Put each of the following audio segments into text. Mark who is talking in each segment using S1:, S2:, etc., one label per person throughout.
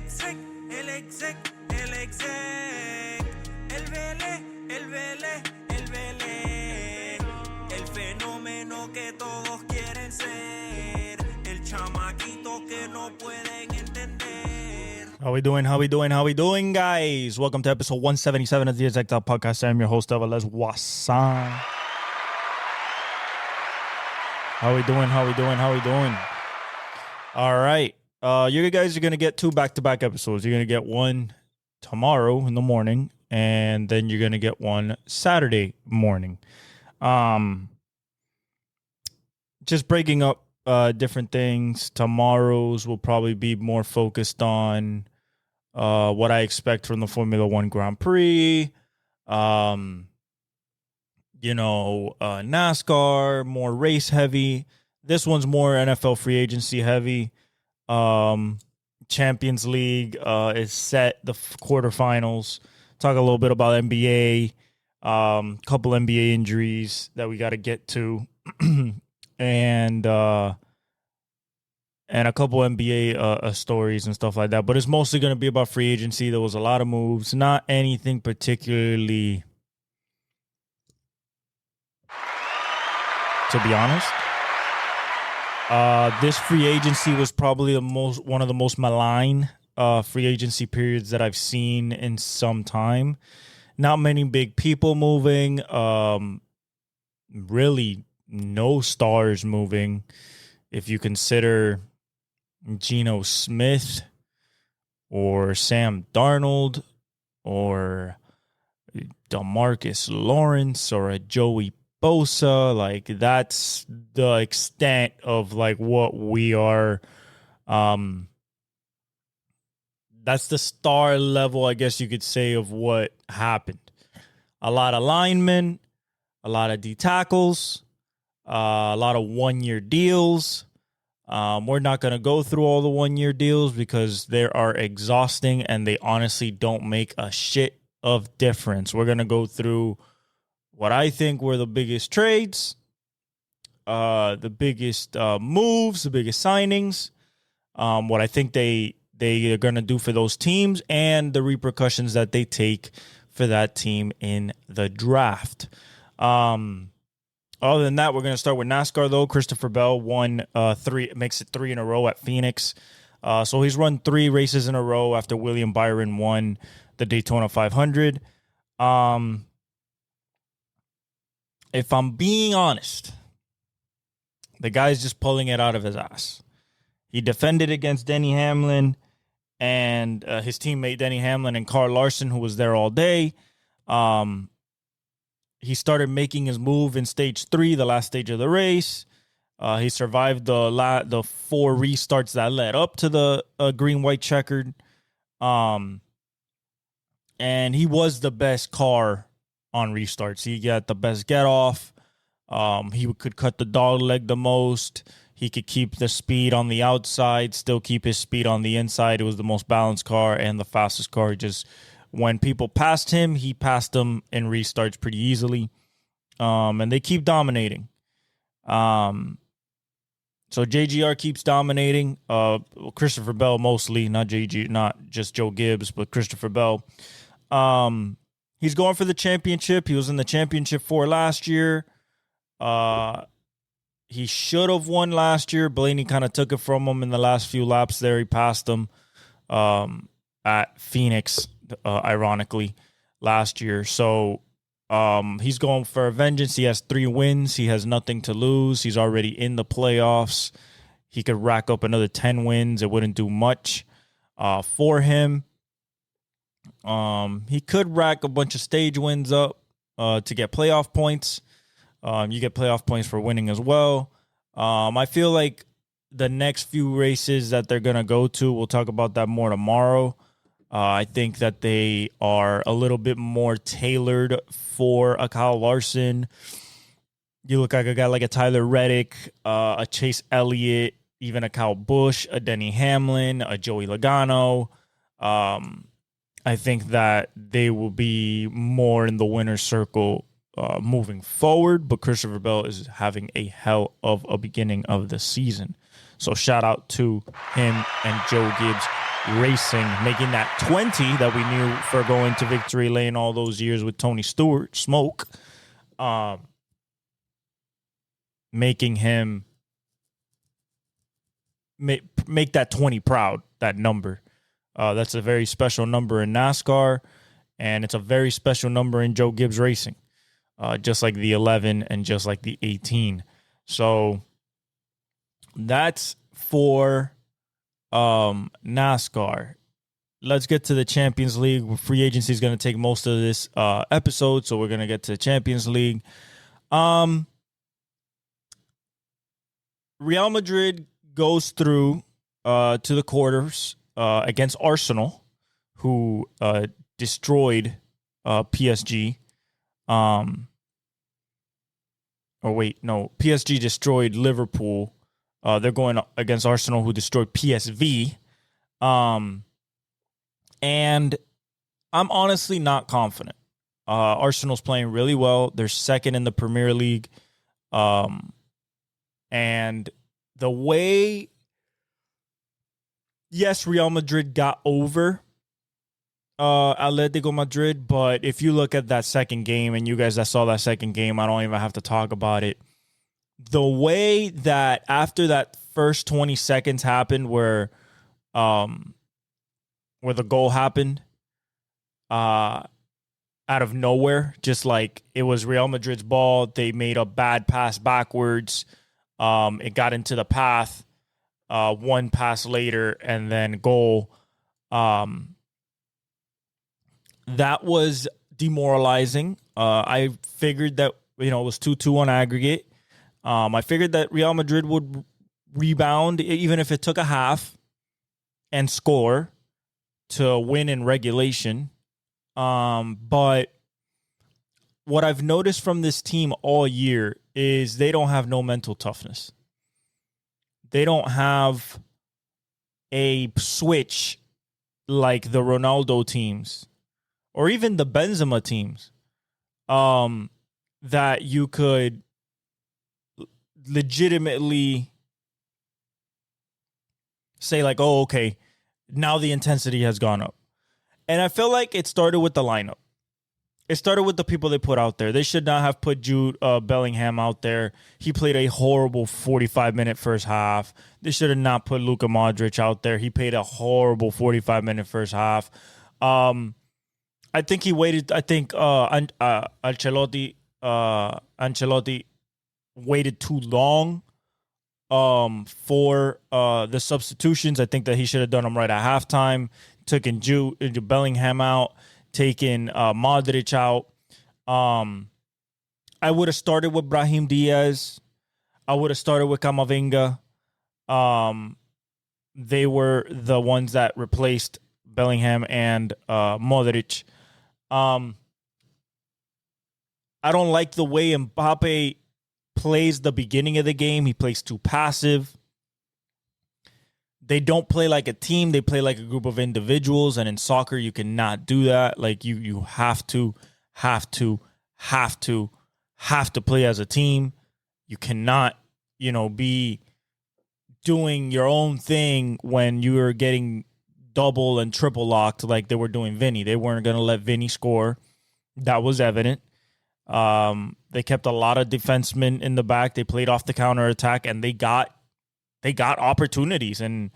S1: el exec, el Vele, el fenómeno que todos quieren ser, el chamaquito que no pueden entender.
S2: How we doing, guys? Welcome to episode 177 of the Exec Talk Podcast. I'm your host, Evelez Wasan. How we doing? All right. You guys are going to get two back-to-back episodes. You're going to get one tomorrow in the morning, and then you're going to get one Saturday morning. Just breaking up different things. Tomorrow's will probably be more focused on what I expect from the Formula One Grand Prix. NASCAR, more race heavy. This one's more NFL free agency heavy. Champions League is set, the quarterfinals. Talk a little bit about NBA, couple NBA injuries that we got to get to, and a couple NBA stories and stuff like that. But it's mostly going to be about free agency. There was a lot of moves, not anything particularly, to be honest. This free agency was probably one of the most malign free agency periods that I've seen in some time. Not many big people moving. Really no stars moving. If you consider Geno Smith or Sam Darnold or DeMarcus Lawrence or a Joey Bosa, like that's the extent of like what we are. That's the star level, I guess you could say, of what happened. A lot of linemen, a lot of D tackles, a lot of 1-year deals. We're not going to go through all the 1-year deals because they are exhausting and they honestly don't make a shit of difference. We're going to go through what I think were the biggest trades, the biggest moves, the biggest signings, what I think they are going to do for those teams, and the repercussions that they take for that team in the draft. Other than that, we're going to start with NASCAR, though. Christopher Bell makes it 3 in a row at Phoenix. So he's run 3 races in a row after William Byron won the Daytona 500. If I'm being honest, the guy's just pulling it out of his ass. He defended against Denny Hamlin and his teammate Denny Hamlin and Carl Larson, who was there all day. He started making his move in stage 3, the last stage of the race. He survived the 4 restarts that led up to the green-white checkered. And he was the best car on restarts. He got the best get off. He could cut the dog leg the most. He could keep the speed on the outside, still keep his speed on the inside. It was the most balanced car and the fastest car. Just when people passed him, he passed them in restarts pretty easily. And they keep dominating. So JGR keeps dominating. Christopher Bell mostly, not just Joe Gibbs, but Christopher Bell. He's going for the championship. He was in the championship 4 last year. He should have won last year. Blaney kind of took it from him in the last few laps there. He passed him at Phoenix, ironically, last year. So he's going for a vengeance. He has 3 wins. He has nothing to lose. He's already in the playoffs. He could rack up another 10 wins. It wouldn't do much for him. He could rack a bunch of stage wins up to get playoff points. You get playoff points for winning as well. I feel like the next few races that they're going to go to, we'll talk about that more tomorrow. I think that they are a little bit more tailored for a Kyle Larson. You look like a guy like a Tyler Reddick, a Chase Elliott, even a Kyle Busch, a Denny Hamlin, a Joey Logano. I think that they will be more in the winner's circle moving forward, but Christopher Bell is having a hell of a beginning of the season. So shout out to him and Joe Gibbs Racing, making that 20 that we knew for going to victory lane all those years with Tony Stewart, Smoke, making him make that 20 proud, that number. That's a very special number in NASCAR, and it's a very special number in Joe Gibbs Racing, just like the 11 and just like the 18. So that's for NASCAR. Let's get to the Champions League. Free agency is going to take most of this episode, so we're going to get to the Champions League. Real Madrid goes through to the quarters against Arsenal, who destroyed PSG. PSG destroyed Liverpool. They're going against Arsenal, who destroyed PSV. And I'm honestly not confident. Arsenal's playing really well. They're second in the Premier League. And the way, yes, Real Madrid got over Atletico Madrid, but if you look at that second game, and you guys that saw that second game, I don't even have to talk about it. The way that after that first 20 seconds happened where the goal happened out of nowhere, just like it was Real Madrid's ball. They made a bad pass backwards. It got into the path. One pass later, and then goal. That was demoralizing. I figured that it was 2-2 on aggregate. I figured that Real Madrid would rebound, even if it took a half, and score to win in regulation. But what I've noticed from this team all year is they don't have no mental toughness. They don't have a switch like the Ronaldo teams or even the Benzema teams that you could legitimately say like, oh, okay, now the intensity has gone up. And I feel like it started with the lineup. It started with the people they put out there. They should not have put Jude Bellingham out there. He played a horrible 45-minute first half. They should have not put Luka Modric out there. He played a horrible 45-minute first half. I think he waited. I think Ancelotti waited too long for the substitutions. I think that he should have done them right at halftime. Taking Jude Bellingham out. Taking Modric out. I would have started with Brahim Diaz. I would have started with Camavinga. They were the ones that replaced Bellingham and Modric. I don't like the way Mbappe plays the beginning of the game. He plays too passive. They don't play like a team. They play like a group of individuals. And in soccer, you cannot do that. Like you have to play as a team. You cannot, be doing your own thing when you are getting double and triple locked like they were doing Vinny. They weren't going to let Vinny score. That was evident. They kept a lot of defensemen in the back. They played off the counterattack, and they got opportunities. And,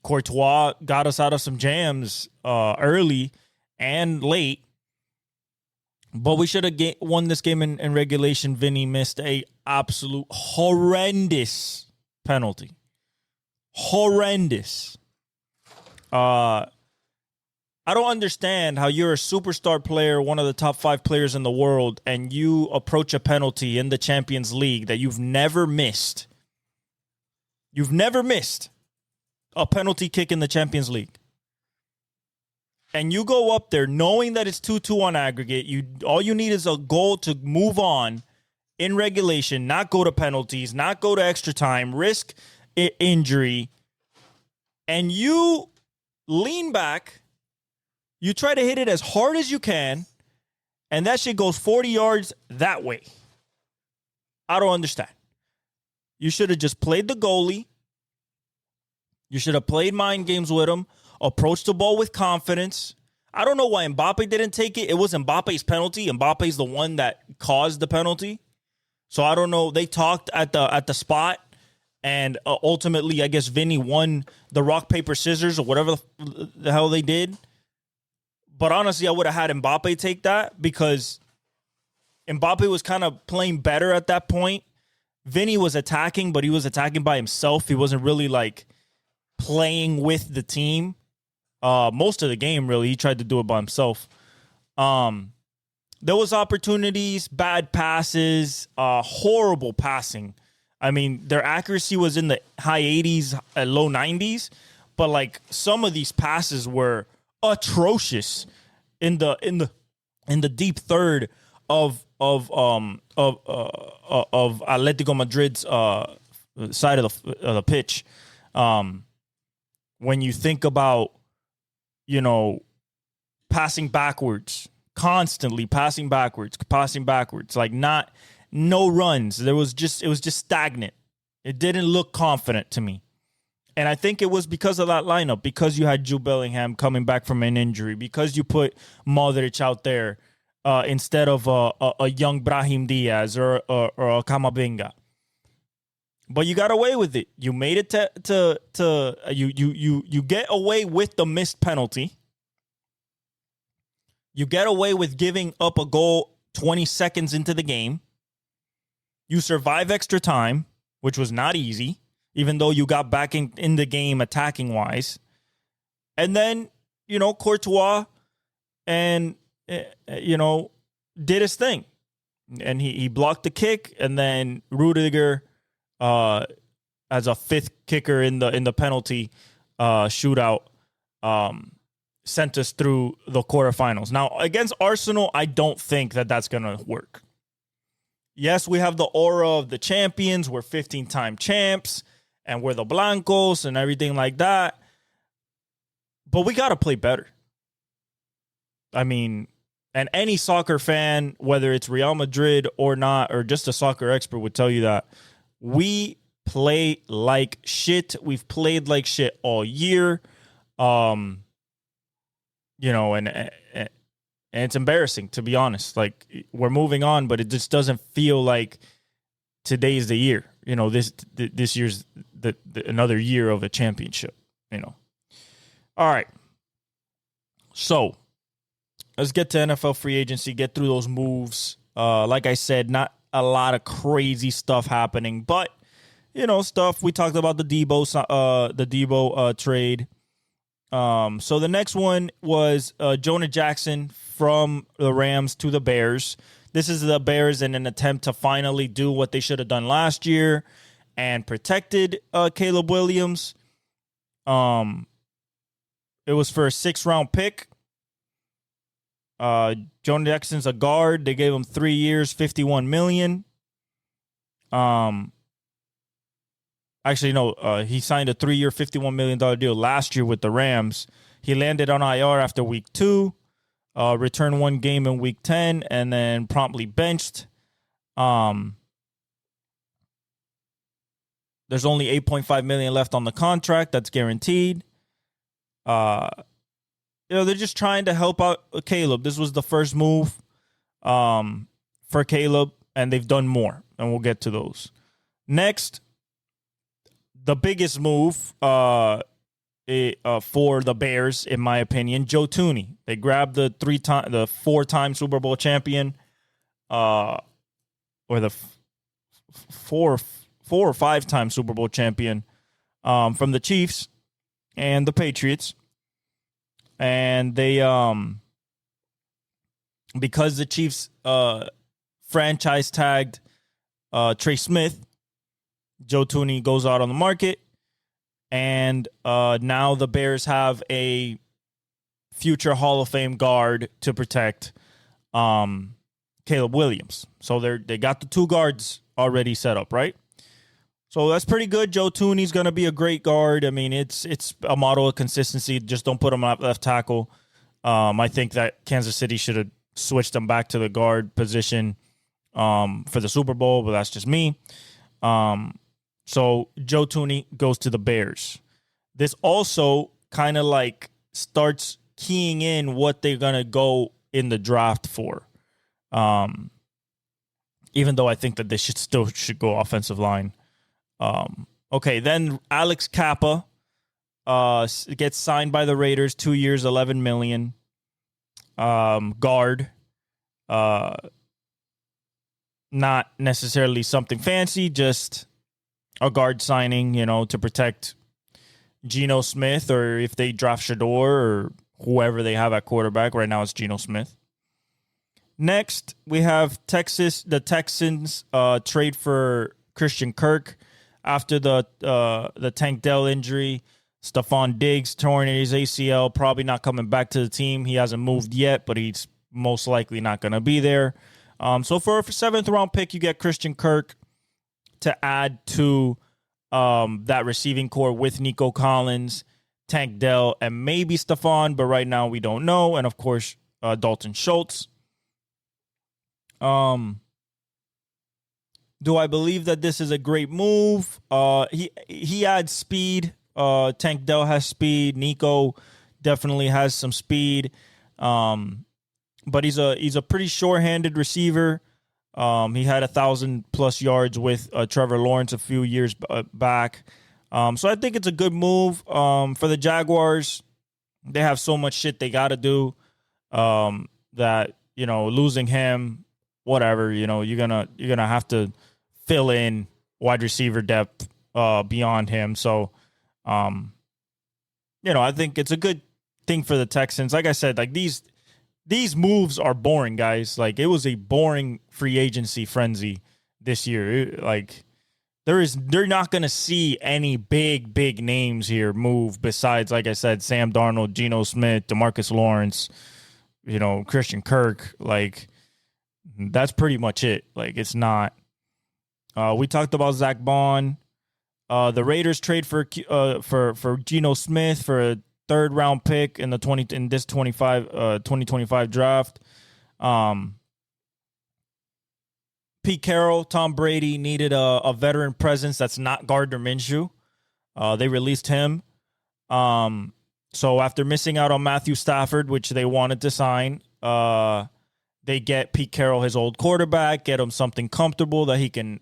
S2: Courtois got us out of some jams early and late. But we should have won this game in regulation. Vinny missed a absolute horrendous penalty. Horrendous. I don't understand how you're a superstar player, one of the top 5 players in the world, and you approach a penalty in the Champions League that you've never missed. You've never missed a penalty kick in the Champions League. And you go up there knowing that it's 2-2 on aggregate. All you need is a goal to move on in regulation, not go to penalties, not go to extra time, risk injury. And you lean back. You try to hit it as hard as you can, and that shit goes 40 yards that way. I don't understand. You should have just played the goalie You should have played mind games with him, approached the ball with confidence. I don't know why Mbappe didn't take it. It was Mbappe's penalty. Mbappe's the one that caused the penalty. So I don't know. They talked at the spot, and ultimately, I guess Vinny won the rock, paper, scissors, or whatever the hell they did. But honestly, I would have had Mbappe take that because Mbappe was kind of playing better at that point. Vinny was attacking, but he was attacking by himself. He wasn't really like playing with the team. Most of the game, really, he tried to do it by himself. There was opportunities, bad passes, horrible passing. I mean, their accuracy was in the high 80s, low 90s, but like some of these passes were atrocious in the deep third of Atletico Madrid's side of the pitch. When you think about, passing backwards, constantly passing backwards, like no runs. It was just stagnant. It didn't look confident to me. And I think it was because of that lineup, because you had Jude Bellingham coming back from an injury, because you put Modric out there instead of a young Brahim Diaz or a Camavinga. But you got away with it. You made it to you get away with the missed penalty. You get away with giving up a goal 20 seconds into the game. You survive extra time, which was not easy, even though you got back in the game attacking-wise. And then, Courtois and, did his thing. And he blocked the kick, and then Rudiger, as a fifth kicker in the penalty shootout, sent us through the quarterfinals. Now, against Arsenal, I don't think that that's going to work. Yes, we have the aura of the champions. We're 15-time champs, and we're the Blancos and everything like that. But we got to play better. I mean, and any soccer fan, whether it's Real Madrid or not, or just a soccer expert would tell you that we play like shit. We've played like shit all year. And it's embarrassing, to be honest. Like, we're moving on, but it just doesn't feel like today's the year. This year's another year of a championship. All right. So let's get to NFL free agency. Get through those moves. Like I said, not a lot of crazy stuff happening, but stuff. We talked about the Debo trade. So the next one was Jonah Jackson from the Rams to the Bears. This is the Bears in an attempt to finally do what they should have done last year and protected Caleb Williams. It was for a 6th-round pick. Jonah Jackson's a guard. They gave him 3 years, $51 million. Actually, no, he signed a 3-year, $51 million deal last year with the Rams. He landed on IR after week 2, returned 1 game in week 10, and then promptly benched. There's only $8.5 million left on the contract. That's guaranteed. They're just trying to help out Caleb. This was the first move for Caleb, and they've done more, and we'll get to those. Next, the biggest move for the Bears, in my opinion, Joe Thuney. They grabbed the 4-time Super Bowl champion, or the 4 or 5-time Super Bowl champion from the Chiefs and the Patriots. And they, because the Chiefs franchise tagged Trey Smith, Joe Thuney goes out on the market, and now the Bears have a future Hall of Fame guard to protect Caleb Williams. So they got the 2 guards already set up, right? So that's pretty good. Joe Thuney's going to be a great guard. I mean, it's a model of consistency. Just don't put him at left tackle. I think that Kansas City should have switched him back to the guard position for the Super Bowl, but that's just me. So Joe Thuney goes to the Bears. this also kind of like starts keying in what they're going to go in the draft for. Even though I think that they should go offensive line. Okay, then Alex Kappa gets signed by the Raiders, 2 years, $11 million. Guard. Not necessarily something fancy, just a guard signing, to protect Geno Smith, or if they draft Shador or whoever they have at quarterback. Right now it's Geno Smith. Next, we have the Texans trade for Christian Kirk after the Tank Dell injury. Stephon Diggs torn his ACL, probably not coming back to the team. He hasn't moved yet, but he's most likely not going to be there. So for a 7th round pick, you get Christian Kirk to add to that receiving core with Nico Collins, Tank Dell, and maybe Stephon, but right now we don't know. And of course, Dalton Schultz. Do I believe that this is a great move? He adds speed. Tank Dell has speed. Nico definitely has some speed. But he's a pretty sure-handed receiver. He had 1,000+ yards with Trevor Lawrence a few years back. So I think it's a good move for the Jaguars. They have so much shit they got to do that, losing him, whatever, you're gonna have to fill in wide receiver depth beyond him. So, I think it's a good thing for the Texans. Like I said, like these moves are boring, guys. Like, it was a boring free agency frenzy this year. They're not going to see any big names here move besides, like I said, Sam Darnold, Geno Smith, DeMarcus Lawrence, Christian Kirk. Like, that's pretty much it. Like, it's not. We talked about Zach Bond. The Raiders trade for Geno Smith for a 3rd round pick in the 2025 draft. Pete Carroll, Tom Brady needed a veteran presence that's not Gardner Minshew. They released him. So after missing out on Matthew Stafford, which they wanted to sign, they get Pete Carroll, his old quarterback, get him something comfortable that he can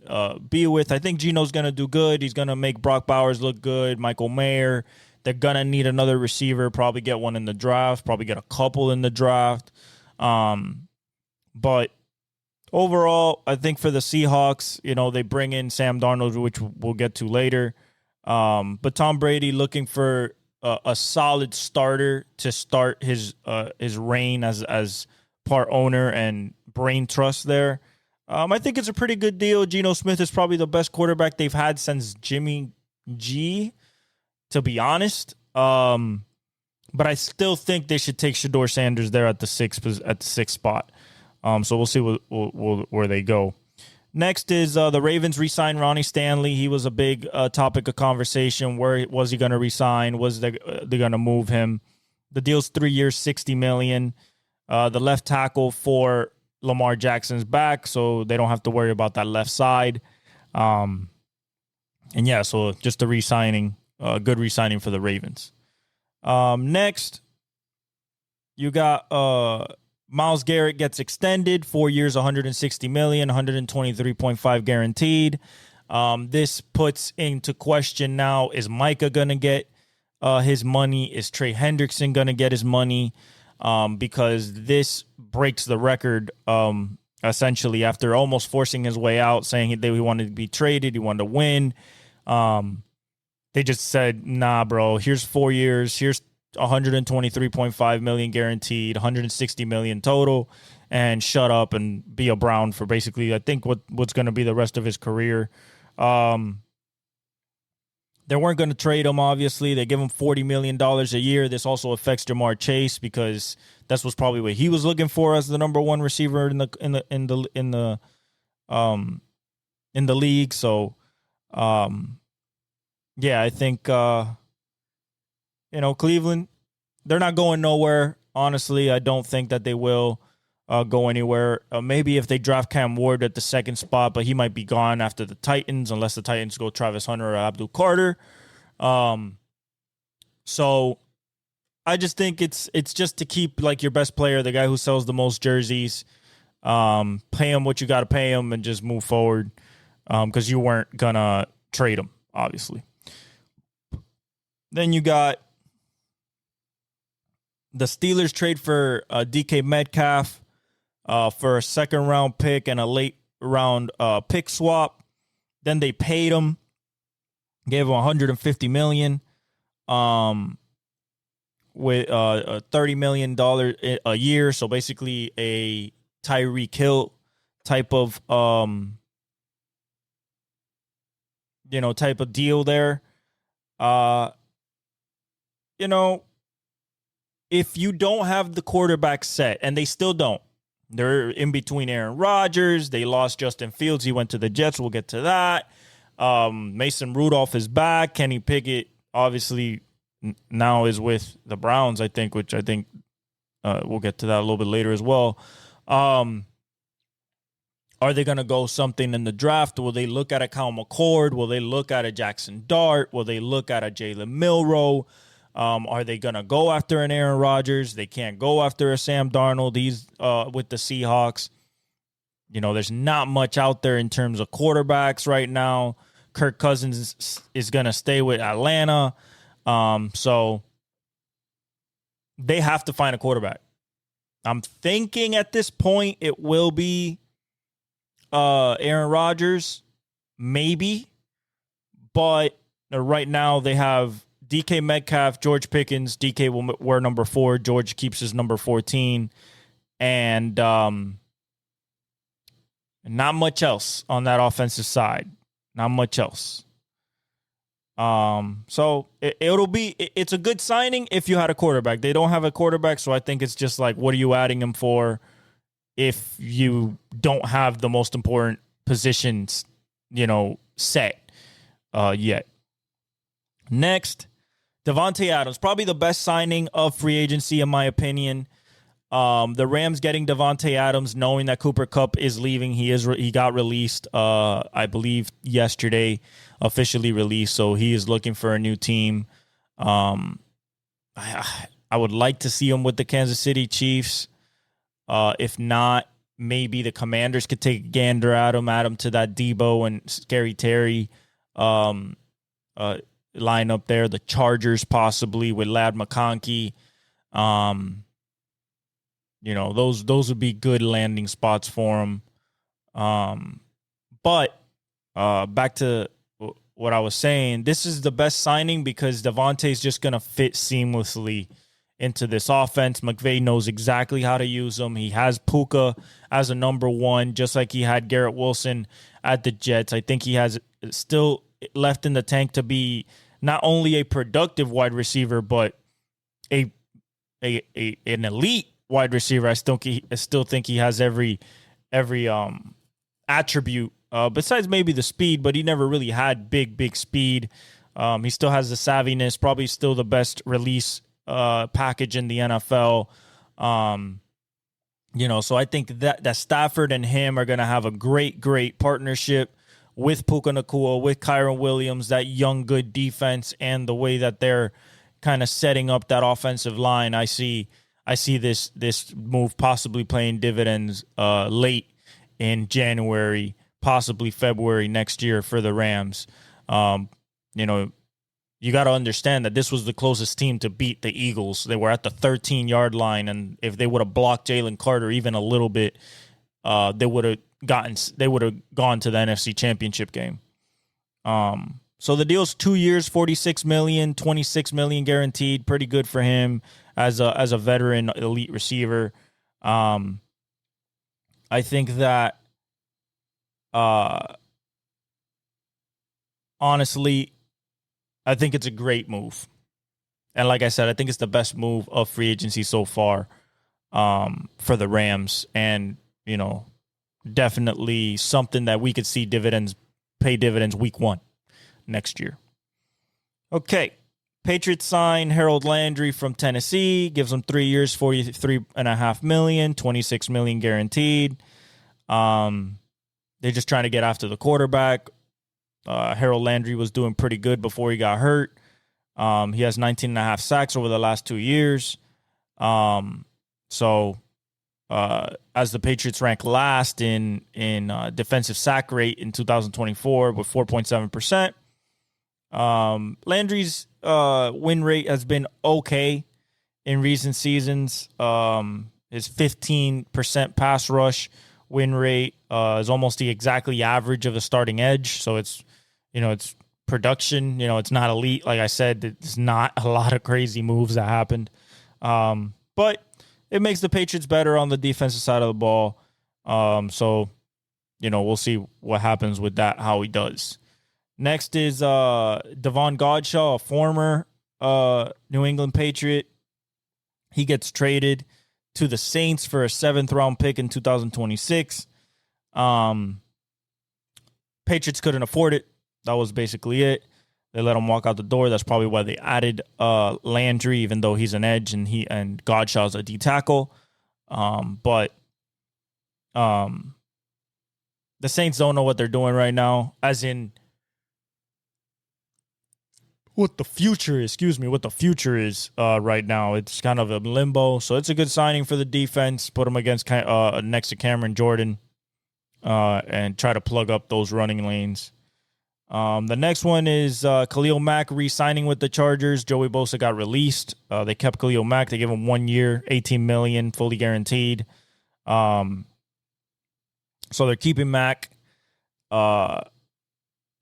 S2: be with. I think Geno's going to do good. He's going to make Brock Bowers look good, Michael Mayer. They're going to need another receiver, probably get one in the draft, probably get a couple in the draft. But overall, I think for the Seahawks, they bring in Sam Darnold, which we'll get to later. But Tom Brady looking for a solid starter to start his reign as part owner and brain trust there. I think it's a pretty good deal. Geno Smith is probably the best quarterback they've had since Jimmy G, to be honest. But I still think they should take Shador Sanders there at the sixth spot. So we'll see where they go. Next is the Ravens re-sign Ronnie Stanley. He was a big topic of conversation. Where was he going to re-sign? Was they going to move him? The deal's 3 years, $60 million. The left tackle for Lamar Jackson's back, so they don't have to worry about that left side. So just a re-signing, good re-signing for the Ravens. Next, you got Myles Garrett gets extended, 4 years, $160 million, $123.5 guaranteed. This puts into question now, is Micah going to get his money? Is Trey Hendrickson going to get his money? Because this breaks the record, essentially, after almost forcing his way out, saying that he wanted to be traded, he wanted to win. They just said, nah, bro, here's 4 years, here's $123.5 million guaranteed, $160 million total, and shut up and be a Brown for basically, I think, what's going to be the rest of his career. They weren't going to trade him, obviously. They give him $40 million a year. This also affects Jamar Chase because that's what's probably what he was looking for as the number one receiver in the league. So, I think Cleveland, they're not going nowhere. Honestly, I don't think that they will go anywhere. Maybe if they draft Cam Ward at the 2nd spot, but he might be gone after the Titans, unless the Titans go Travis Hunter or Abdul Carter. So I just think it's just to keep like your best player, the guy who sells the most jerseys, pay him what you got to pay him and just move forward, because you weren't going to trade him, obviously. Then you got the Steelers trade for DK Metcalf for a second-round pick and a late-round pick swap. Then they paid him, gave him $150 million, with $30 million a year. So basically a Tyreek Hill type of type of deal there. If you don't have the quarterback set, and they still don't, they're in between Aaron Rodgers. They lost Justin Fields. He went to the Jets. We'll get to that. Mason Rudolph is back. Kenny Pickett obviously now is with the Browns, I think, which I think we'll get to that a little bit later as well. Are they going to go something in the draft? Will they look at a Kyle McCord? Will they look at a Jackson Dart? Will they look at a Jalen Milroe? Are they going to go after an Aaron Rodgers? They can't go after a Sam Darnold. He's with the Seahawks. There's not much out there in terms of quarterbacks right now. Kirk Cousins is going to stay with Atlanta. So they have to find a quarterback. I'm thinking at this point it will be Aaron Rodgers, maybe. But right now they have DK Metcalf, George Pickens. DK will wear number 4. George keeps his number 14. And not much else on that offensive side. Not much else. So it's a good signing if you had a quarterback. They don't have a quarterback, so I think it's just like, what are you adding him for if you don't have the most important positions, set yet? Next, Davante Adams, probably the best signing of free agency in my opinion. The Rams getting Davante Adams, knowing that Cooper Kupp is leaving. He got released, I believe yesterday, officially released. So he is looking for a new team. I would like to see him with the Kansas City Chiefs. If not, maybe the Commanders could take a gander at him, add him to that Debo and Scary Terry lineup there. The Chargers possibly with Ladd McConkey. Those would be good landing spots for him. But back to what I was saying, this is the best signing because Davante's just going to fit seamlessly into this offense. McVay knows exactly how to use him. He has Puka as a number 1, just like he had Garrett Wilson at the Jets. I think he has still left in the tank to be not only a productive wide receiver, but an elite wide receiver. I still think he has every attribute besides maybe the speed, but he never really had big speed. He still has the savviness, probably still the best release package in the NFL. So I think that Stafford and him are going to have a great partnership with Puka Nacua, with Kyron Williams, that young good defense, and the way that they're kind of setting up that offensive line. I see this move possibly paying dividends late in January, possibly February next year for the Rams. You got to understand that this was the closest team to beat the Eagles. They were at the 13-yard line, and if they would have blocked Jalen Carter even a little bit, they would have gone to the NFC Championship game. So the deal's 2 years, $46 million, $26 million guaranteed. Pretty good for him as a veteran elite receiver. I think that honestly, I think it's a great move. And like I said, I think it's the best move of free agency so far for the Rams. And, definitely something that we could see pay dividends week 1 next year. Okay. Patriots sign Harold Landry from Tennessee, gives him 3 years, $43.5 million, $26 million guaranteed. They're just trying to get after the quarterback. Harold Landry was doing pretty good before he got hurt. He has 19 and a half sacks over the last 2 years. So as the Patriots rank last in defensive sack rate in 2024 with 4.7%. Landry's win rate has been okay in recent seasons. His 15% pass rush win rate is almost the exactly average of a starting edge. So it's production. It's not elite. Like I said, there's not a lot of crazy moves that happened. But it makes the Patriots better on the defensive side of the ball. So, we'll see what happens with that, how he does. Next is Devon Godshaw, a former New England Patriot. He gets traded to the Saints for a 7th-round pick in 2026. Patriots couldn't afford it. That was basically it. They let him walk out the door. That's probably why they added Landry, even though he's an edge and Godshaw's a D tackle. But the Saints don't know what they're doing right now, as in what the future is right now. It's kind of a limbo. So it's a good signing for the defense. Put them against next to Cameron Jordan and try to plug up those running lanes. The next one is Khalil Mack re-signing with the Chargers. Joey Bosa got released. They kept Khalil Mack. They gave him 1 year, $18 million, fully guaranteed. So they're keeping Mack.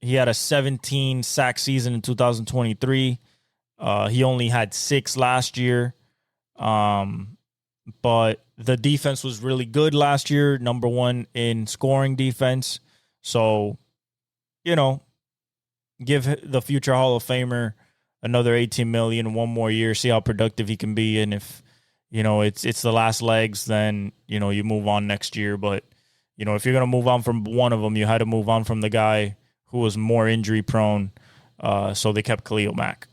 S2: He had a 17 sack season in 2023. He only had 6 last year. But the defense was really good last year, number 1 in scoring defense. So, give the future Hall of Famer another $18 million, 1 more year, see how productive he can be. And if, it's the last legs, then, you move on next year. But, if you're going to move on from one of them, you had to move on from the guy who was more injury prone. So they kept Khalil Mack.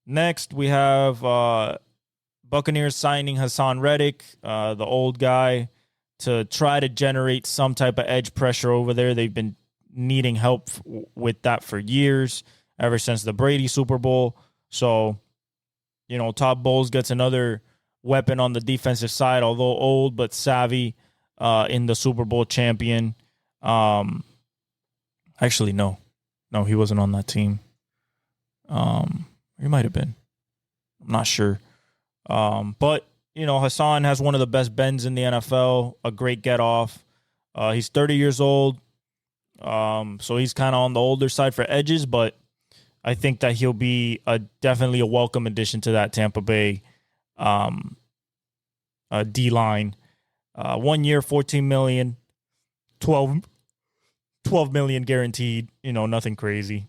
S2: Next, we have Buccaneers signing Hassan Reddick, the old guy, to try to generate some type of edge pressure over there. They've been needing help with that for years, ever since the Brady Super Bowl. So, Todd Bowles gets another weapon on the defensive side, although old but savvy in the Super Bowl champion. Actually, no, he wasn't on that team. He might have been. I'm not sure. But, Hassan has one of the best bends in the NFL, a great get-off. He's 30 years old. So he's kind of on the older side for edges, but I think that he'll be definitely a welcome addition to that Tampa Bay D-line. 1 year, $14 million, 12 million guaranteed, nothing crazy.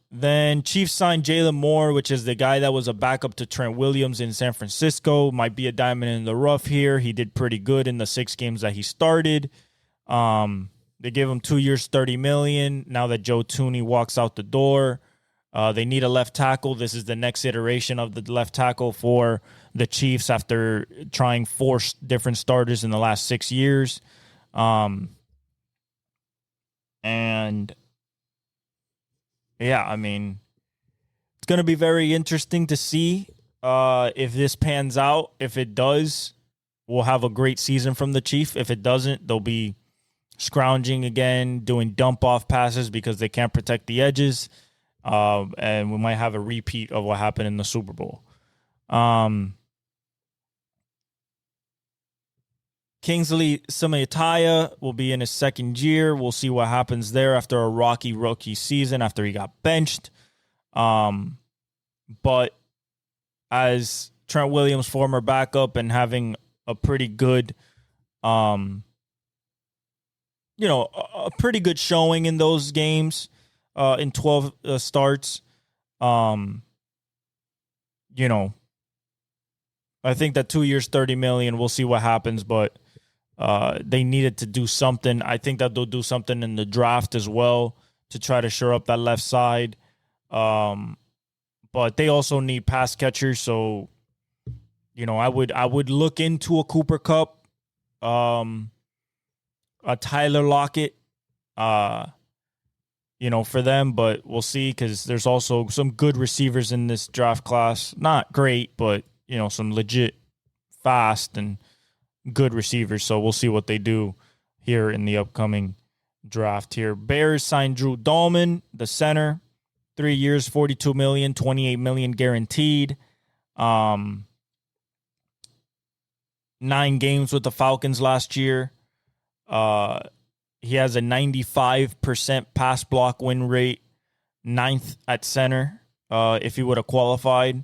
S2: Then Chiefs signed Jalen Moore, which is the guy that was a backup to Trent Williams in San Francisco. Might be a diamond in the rough here. He did pretty good in the 6 games that he started. They gave him 2 years, $30 million. Now that Joe Thuney walks out the door, they need a left tackle. This is the next iteration of the left tackle for the Chiefs after trying 4 different starters in the last 6 years. And yeah, it's going to be very interesting to see if this pans out. If it does, we'll have a great season from the Chiefs. If it doesn't, they'll be scrounging again, doing dump-off passes because they can't protect the edges. And we might have a repeat of what happened in the Super Bowl. Kingsley Sumayataya will be in his 2nd year. We'll see what happens there after a rocky rookie season after he got benched. But as Trent Williams' former backup and having a pretty good, a pretty good showing in those games, in 12 starts, I think that 2 years, $30 million, we'll see what happens, but they needed to do something. I think that they'll do something in the draft as well to try to shore up that left side. But they also need pass catchers, so I would look into a Cooper Kupp, a Tyler Lockett, for them, but we'll see because there's also some good receivers in this draft class. Not great, but, some legit fast and good receivers. So we'll see what they do here in the upcoming draft here. Bears signed Drew Dahlman, the center, 3 years, $42 million, $28 million guaranteed. 9 games with the Falcons last year. He has a 95% pass block win rate, 9th at center, if he would have qualified,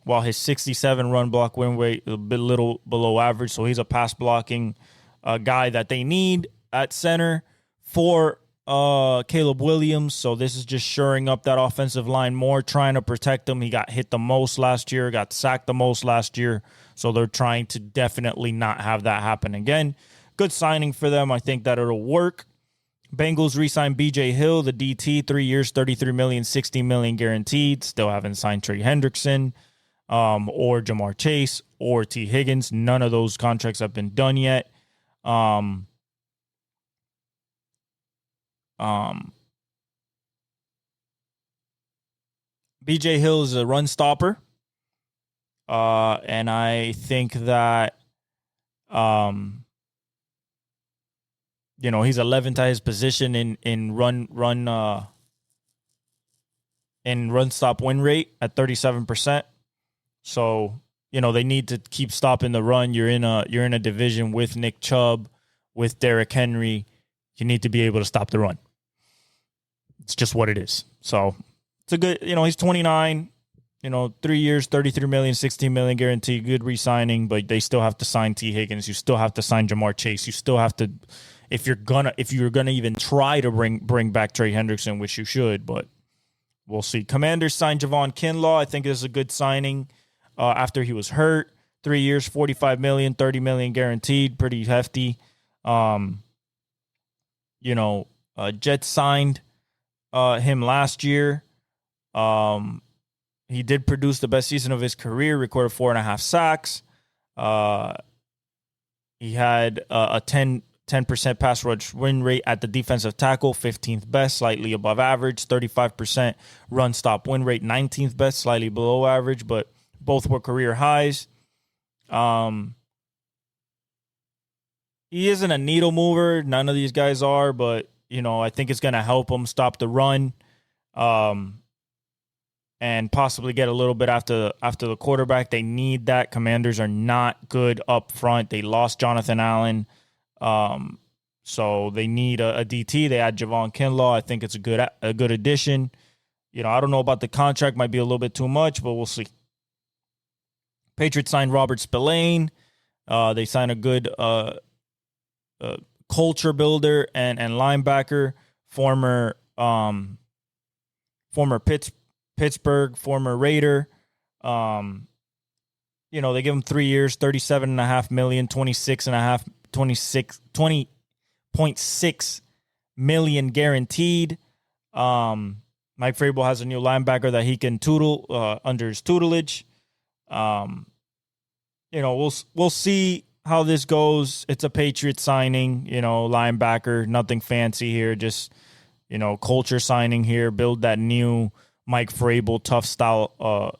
S2: while his 67 run block win rate is a little below average. So he's a pass blocking guy that they need at center for Caleb Williams. So this is just shoring up that offensive line more, trying to protect him. He got hit the most last year, got sacked the most last year. So they're trying to definitely not have that happen again. Good signing for them. I think that it'll work. Bengals re-signed B.J. Hill, the DT, 3 years, $33 million, $60 million guaranteed. Still haven't signed Trey Hendrickson or Jamar Chase or T. Higgins. None of those contracts have been done yet. B.J. Hill is a run stopper. And I think that he's 11th at his position in run stop win rate at 37%. So, they need to keep stopping the run. You're in a division with Nick Chubb, with Derrick Henry. You need to be able to stop the run. It's just what it is. So, it's a good, he's 29, 3 years, $33 million, $16 million guaranteed, good re-signing, but they still have to sign T. Higgins. You still have to sign Jamar Chase. You still have to, if you're gonna even try to bring back Trey Hendrickson, which you should, but we'll see. Commanders signed Javon Kinlaw. I think this is a good signing after he was hurt. 3 years, $45 million, $30 million guaranteed, pretty hefty. Jets signed him last year. He did produce the best season of his career, recorded 4.5 sacks. He had a 10% pass rush win rate at the defensive tackle, 15th best, slightly above average, 35% run stop win rate, 19th best, slightly below average, but both were career highs. He isn't a needle mover. None of these guys are, but, I think it's going to help him stop the run. And possibly get a little bit after the quarterback. They need that. Commanders are not good up front. They lost Jonathan Allen. So they need a DT. They add Javon Kinlaw. I think it's a good addition. I don't know about the contract. Might be a little bit too much, but we'll see. Patriots signed Robert Spillane. They signed a good culture builder and linebacker, former Pittsburgh, former Raider. They give him 3 years, $37.5 million, $20.6 million guaranteed. Mike Vrabel has a new linebacker that he can tutel under his tutelage. We'll see how this goes. It's a Patriot signing, linebacker, nothing fancy here, just culture signing here, build that new Mike Vrabel tough style of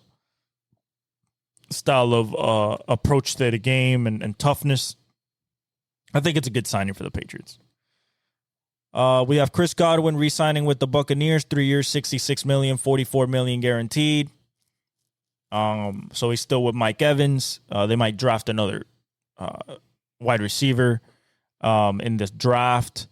S2: approach to the game and toughness. I think it's a good signing for the Patriots. We have Chris Godwin re-signing with the Buccaneers, 3 years, $66 million, $44 million guaranteed. So he's still with Mike Evans. They might draft another wide receiver in this draft.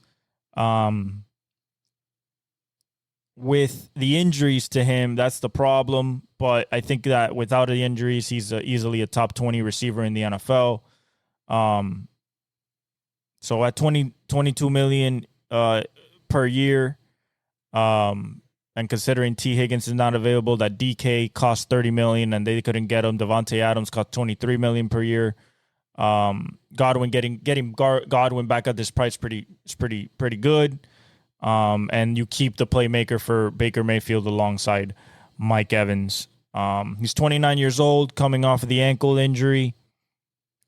S2: With the injuries to him, that's the problem. But I think that without the injuries, he's easily a top 20 receiver in the NFL. So at $22 million per year, and considering T. Higgins is not available, that DK cost $30 million, and they couldn't get him. Devontae Adams cost $23 million per year. Godwin getting Godwin back at this price is pretty good. And you keep the playmaker for Baker Mayfield alongside Mike Evans. He's 29 years old, coming off of the ankle injury.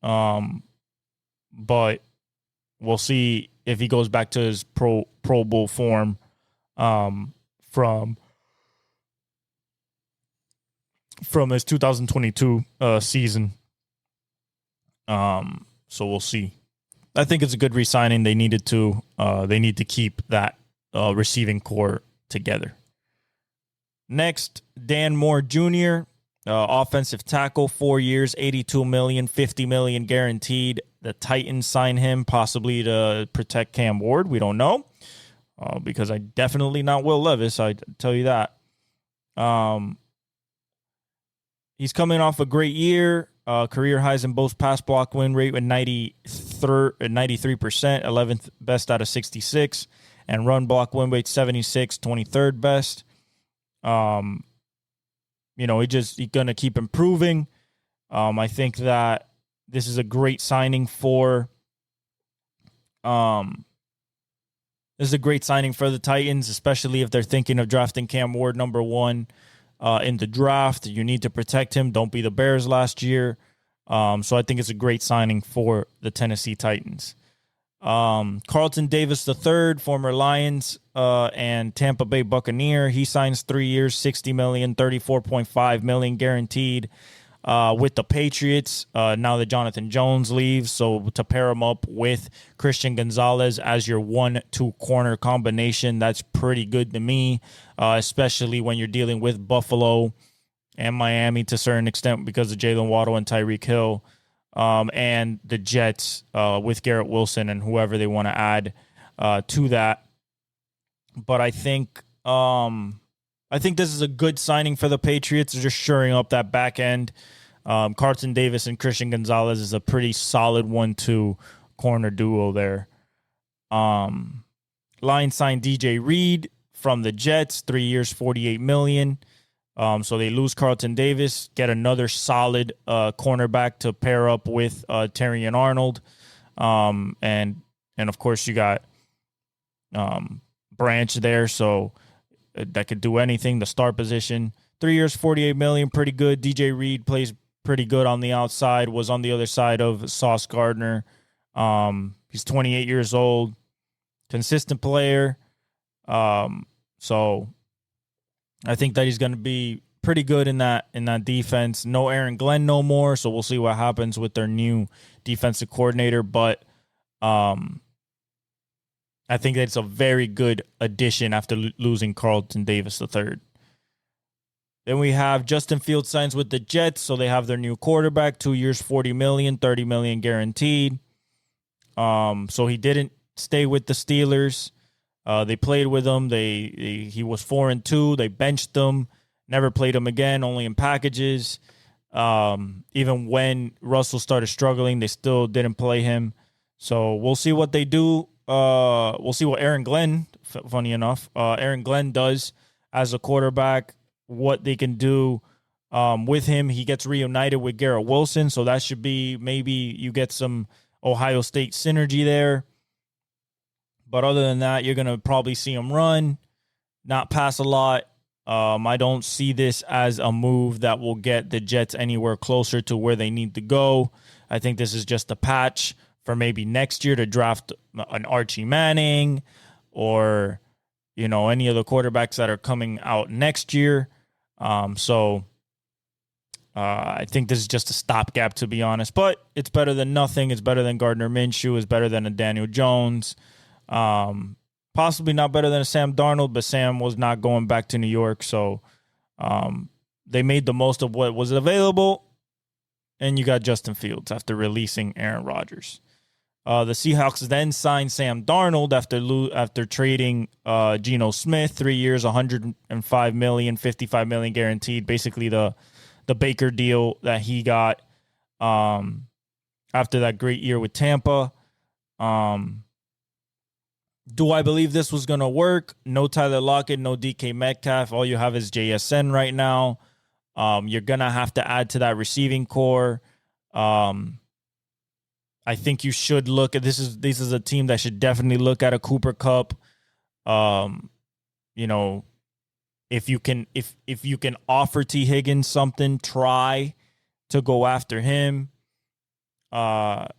S2: But we'll see if he goes back to his Pro Bowl form. from his 2022 season. So we'll see. I think it's a good re-signing. They need to keep that receiving core together. Next, Dan Moore Jr., offensive tackle, 4 years, $82 million, $50 million guaranteed. The Titans sign him possibly to protect Cam Ward. We don't know because I definitely not Will Levis. I tell you that. He's coming off a great year. Career highs in both pass block win rate with 93%, 11th best out of 66, and run block win rate 76, 23rd best. He's gonna keep improving. I think that this is a great signing for the Titans, especially if they're thinking of drafting Cam Ward number 1 in the draft. You need to protect him. Don't be the Bears last year. So I think it's a great signing for the Tennessee Titans. Carlton Davis III, former Lions and Tampa Bay Buccaneer. He signs 3 years, $60 million, $34.5 million guaranteed with the Patriots now that Jonathan Jones leaves. So to pair him up with Christian Gonzalez as your 1-2 corner combination, that's pretty good to me, especially when you're dealing with Buffalo and Miami to a certain extent because of Jalen Waddle and Tyreek Hill, and the Jets with Garrett Wilson and whoever they want to add to that. But I think this is a good signing for the Patriots. They're just shoring up that back end. Carlton Davis and Christian Gonzalez is a pretty solid 1-2 corner duo there. Lions signed DJ Reed from the Jets, 3 years, $48 million. So they lose Carlton Davis, get another solid cornerback to pair up with Terry and Arnold. And of course you got Branch there, so that could do anything, the star position. 3 years, $48 million, pretty good. DJ Reed plays pretty good on the outside, was on the other side of Sauce Gardner. He's 28 years old, consistent player. So I think that he's going to be pretty good in that defense. No Aaron Glenn no more, so we'll see what happens with their new defensive coordinator. But I think it's a very good addition after losing Carlton Davis III. Then we have Justin Fields signs with the Jets, so they have their new quarterback, 2 years, $40 million, $30 million guaranteed. So he didn't stay with the Steelers. They played with him. He was 4-2. They benched him. Never played him again, only in packages. Even when Russell started struggling, they still didn't play him. So we'll see what they do. We'll see what Aaron Glenn, funny enough, Aaron Glenn does as a quarterback, what they can do with him. He gets reunited with Garrett Wilson, so that should be, maybe you get some Ohio State synergy there. But other than that, you're going to probably see him run, not pass a lot. I don't see this as a move that will get the Jets anywhere closer to where they need to go. I think this is just a patch for maybe next year to draft an Archie Manning or, any of the quarterbacks that are coming out next year. So I think this is just a stopgap, to be honest. But it's better than nothing. It's better than Gardner Minshew. It's better than a Daniel Jones. Possibly not better than a Sam Darnold, but Sam was not going back to New York. So they made the most of what was available. And you got Justin Fields after releasing Aaron Rodgers. The Seahawks then signed Sam Darnold after trading Geno Smith, 3 years, $105 million, $55 million guaranteed. Basically the Baker deal that he got after that great year with Tampa. Do I believe this was going to work? No Tyler Lockett, no DK Metcalf. All you have is JSN right now. You're going to have to add to that receiving core. I think you should look at this is a team that should definitely look at a Cooper Kupp. If you can offer T. Higgins something, try to go after him. But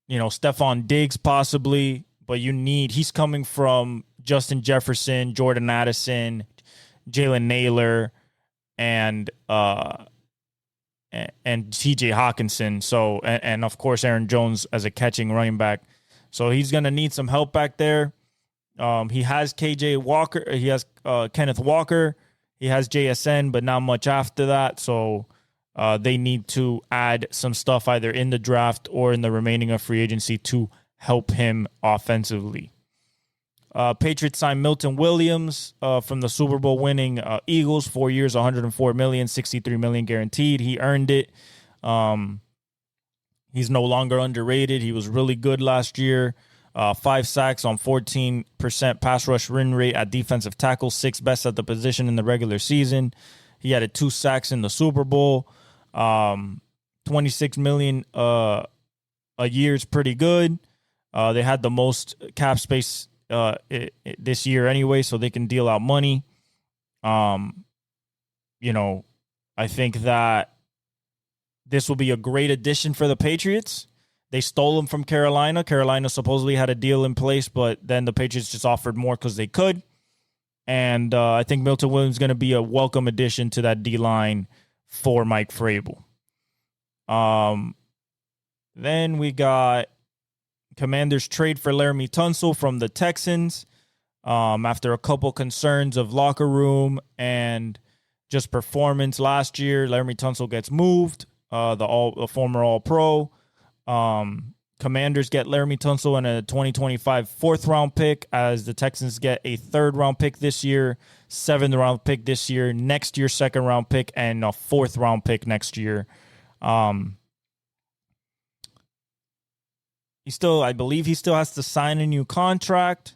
S2: Stephon Diggs possibly. But he's coming from Justin Jefferson, Jordan Addison, Jalen Naylor, and T.J. Hawkinson. So, and of course Aaron Jones as a catching running back. So he's going to need some help back there. He has KJ Walker. He has Kenneth Walker. He has JSN, but not much after that. So they need to add some stuff either in the draft or in the remaining of free agency to help him offensively. Patriots signed Milton Williams from the Super Bowl winning Eagles, 4 years, $104 million, $63 million guaranteed. He earned it. He's no longer underrated. He was really good last year. 5 sacks on 14% pass rush win rate at defensive tackle, 6th best at the position in the regular season. He had 2 sacks in the Super Bowl. $26 million a year is pretty good. They had the most cap space this year anyway, so they can deal out money. I think that this will be a great addition for the Patriots. They stole him from Carolina. Carolina supposedly had a deal in place, but then the Patriots just offered more because they could. And I think Milton Williams is going to be a welcome addition to that D-line for Mike Vrabel. Then we got Commanders trade for Laramie Tunsil from the Texans. After a couple concerns of locker room and just performance last year, Laramie Tunsil gets moved. The former All-Pro. Commanders get Laramie Tunsil and a 2025 4th-round pick, as the Texans get a 3rd-round pick this year, 7th-round pick this year, next year 2nd-round pick, and a 4th-round pick next year. I believe he still has to sign a new contract.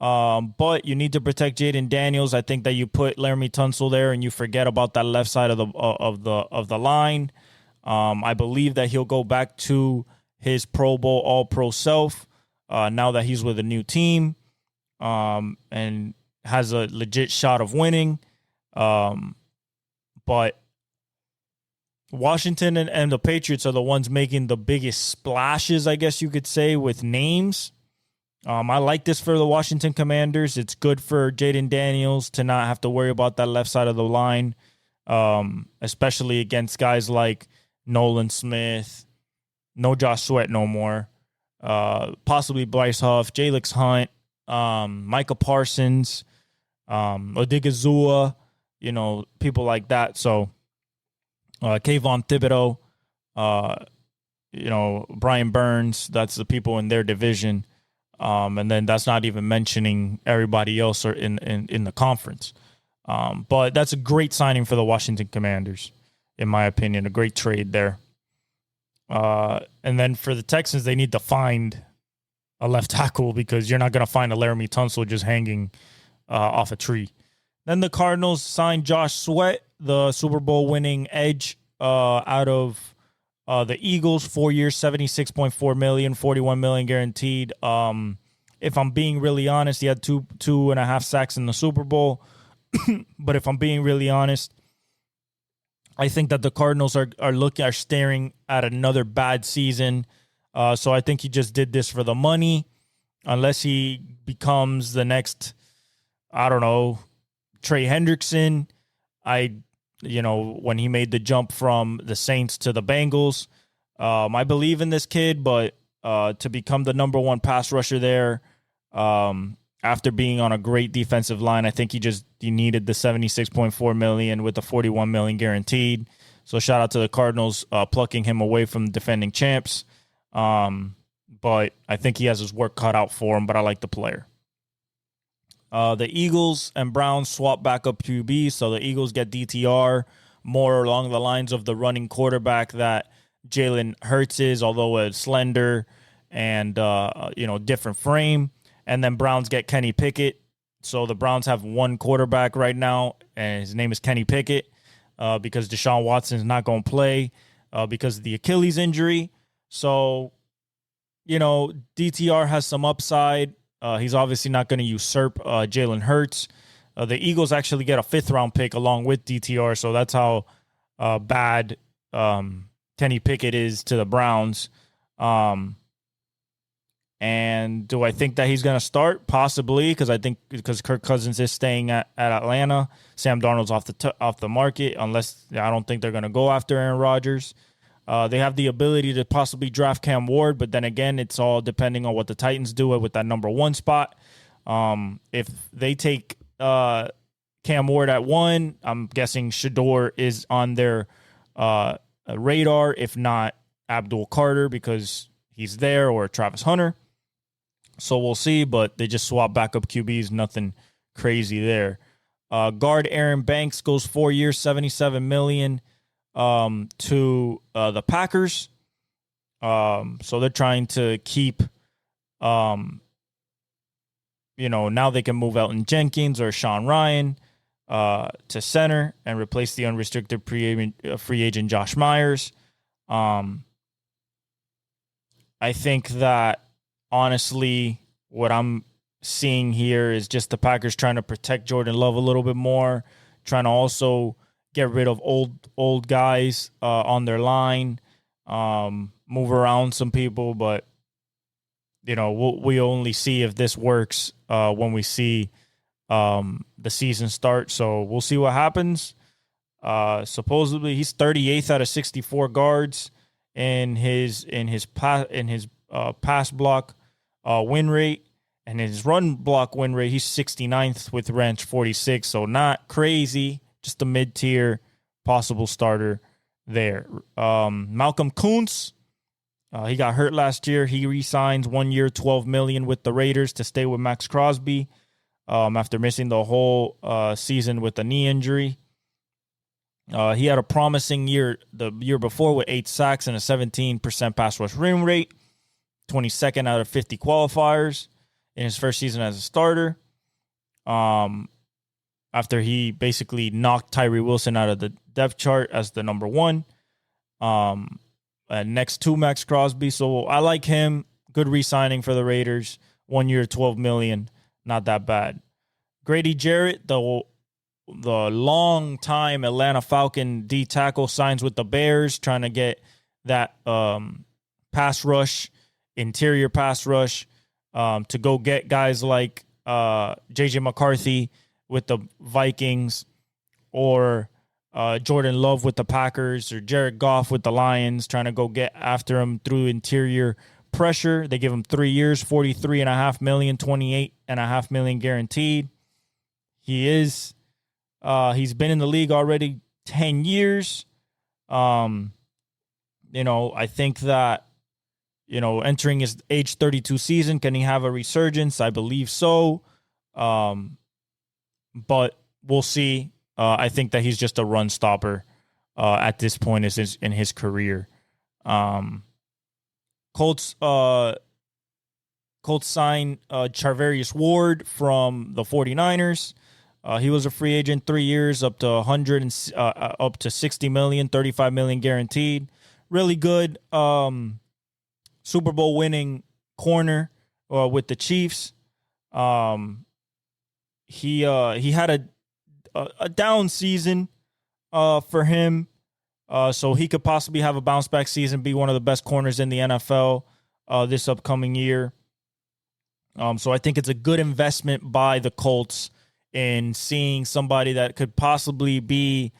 S2: But you need to protect Jaden Daniels. I think that you put Laramie Tunsil there and you forget about that left side of the line. I believe that he'll go back to his Pro Bowl All-Pro self now that he's with a new team and has a legit shot of winning. But Washington and the Patriots are the ones making the biggest splashes, I guess you could say, with names. I like this for the Washington Commanders. It's good for Jaden Daniels to not have to worry about that left side of the line, especially against guys like Nolan Smith, no Josh Sweat no more, possibly Bryce Huff, Jalix Hunt, Micah Parsons, Odigizua, people like that. So Kayvon Thibodeau, Brian Burns, that's the people in their division. And then that's not even mentioning everybody else or in the conference. But that's a great signing for the Washington Commanders, in my opinion. A great trade there. And then for the Texans, they need to find a left tackle because you're not going to find a Laramie Tunsil just hanging off a tree. Then the Cardinals signed Josh Sweat, the Super Bowl winning edge out of the Eagles, 4 years, $76.4 million, $41 million guaranteed. If I'm being really honest, he had two and a half sacks in the Super Bowl. But if I'm being really honest, I think that the Cardinals are staring at another bad season. So I think he just did this for the money, unless he becomes the next, I don't know, Trey Hendrickson. When he made the jump from the Saints to the Bengals. I believe in this kid, but to become the number one pass rusher there, after being on a great defensive line, I think he needed the $76.4 million with the $41 million guaranteed. So shout out to the Cardinals plucking him away from defending champs. But I think he has his work cut out for him, but I like the player. The Eagles and Browns swap back up QB, so the Eagles get DTR, more along the lines of the running quarterback that Jalen Hurts is, although a slender and different frame. And then Browns get Kenny Pickett. So the Browns have one quarterback right now, and his name is Kenny Pickett, because Deshaun Watson is not going to play because of the Achilles injury. So, DTR has some upside. He's obviously not going to usurp Jalen Hurts. The Eagles actually get a 5th-round pick along with DTR, so that's how bad Kenny Pickett is to the Browns. And do I think that he's going to start? Possibly, because Kirk Cousins is staying at Atlanta. Sam Darnold's off the market, unless I don't think they're going to go after Aaron Rodgers. They have the ability to possibly draft Cam Ward, but then again, it's all depending on what the Titans do with that number 1 spot. If they take Cam Ward at 1, I'm guessing Shador is on their radar, if not Abdul Carter, because he's there, or Travis Hunter. So we'll see, but they just swap backup QBs, nothing crazy there. Guard Aaron Banks goes 4 years, $77 million to the Packers. So they're trying to keep, now they can move Elton Jenkins or Sean Ryan to center and replace the unrestricted free agent Josh Myers. I think that, honestly, what I'm seeing here is just the Packers trying to protect Jordan Love a little bit more, trying to also get rid of old guys on their line, move around some people. But, we only see if this works when we see the season start. So we'll see what happens. Supposedly, he's 38th out of 64 guards in his pass block win rate, and his run block win rate, he's 69th with ranch 46. So not crazy, just a mid-tier possible starter there. Malcolm Kuntz, he got hurt last year. He re-signs 1 year, $12 million with the Raiders to stay with Max Crosby after missing the whole season with a knee injury. He had a promising year the year before with 8 sacks and a 17% pass rush win rate, 22nd out of 50 qualifiers in his first season as a starter. After he basically knocked Tyree Wilson out of the depth chart as the number 1, next to Max Crosby. So I like him. Good re-signing for the Raiders. 1 year, $12 million. Not that bad. Grady Jarrett, the long-time Atlanta Falcon D tackle, signs with the Bears, trying to get that pass rush, interior pass rush, to go get guys like J.J. McCarthy with the Vikings, or Jordan Love with the Packers, or Jared Goff with the Lions, trying to go get after him through interior pressure. They give him 3 years, $43.5 million, $28.5 million guaranteed. He's been in the league already 10 years. I think that, entering his age 32 season, can he have a resurgence? I believe so. But we'll see. I think that he's just a run stopper at this point in his career. Colts sign Charvarius Ward from the 49ers. He was a free agent 3 years, up to $60 million, $35 million guaranteed. Really good Super Bowl winning corner with the Chiefs. He had a down season for him, so he could possibly have a bounce back season, be one of the best corners in the NFL this upcoming year. So I think it's a good investment by the Colts in seeing somebody that could possibly be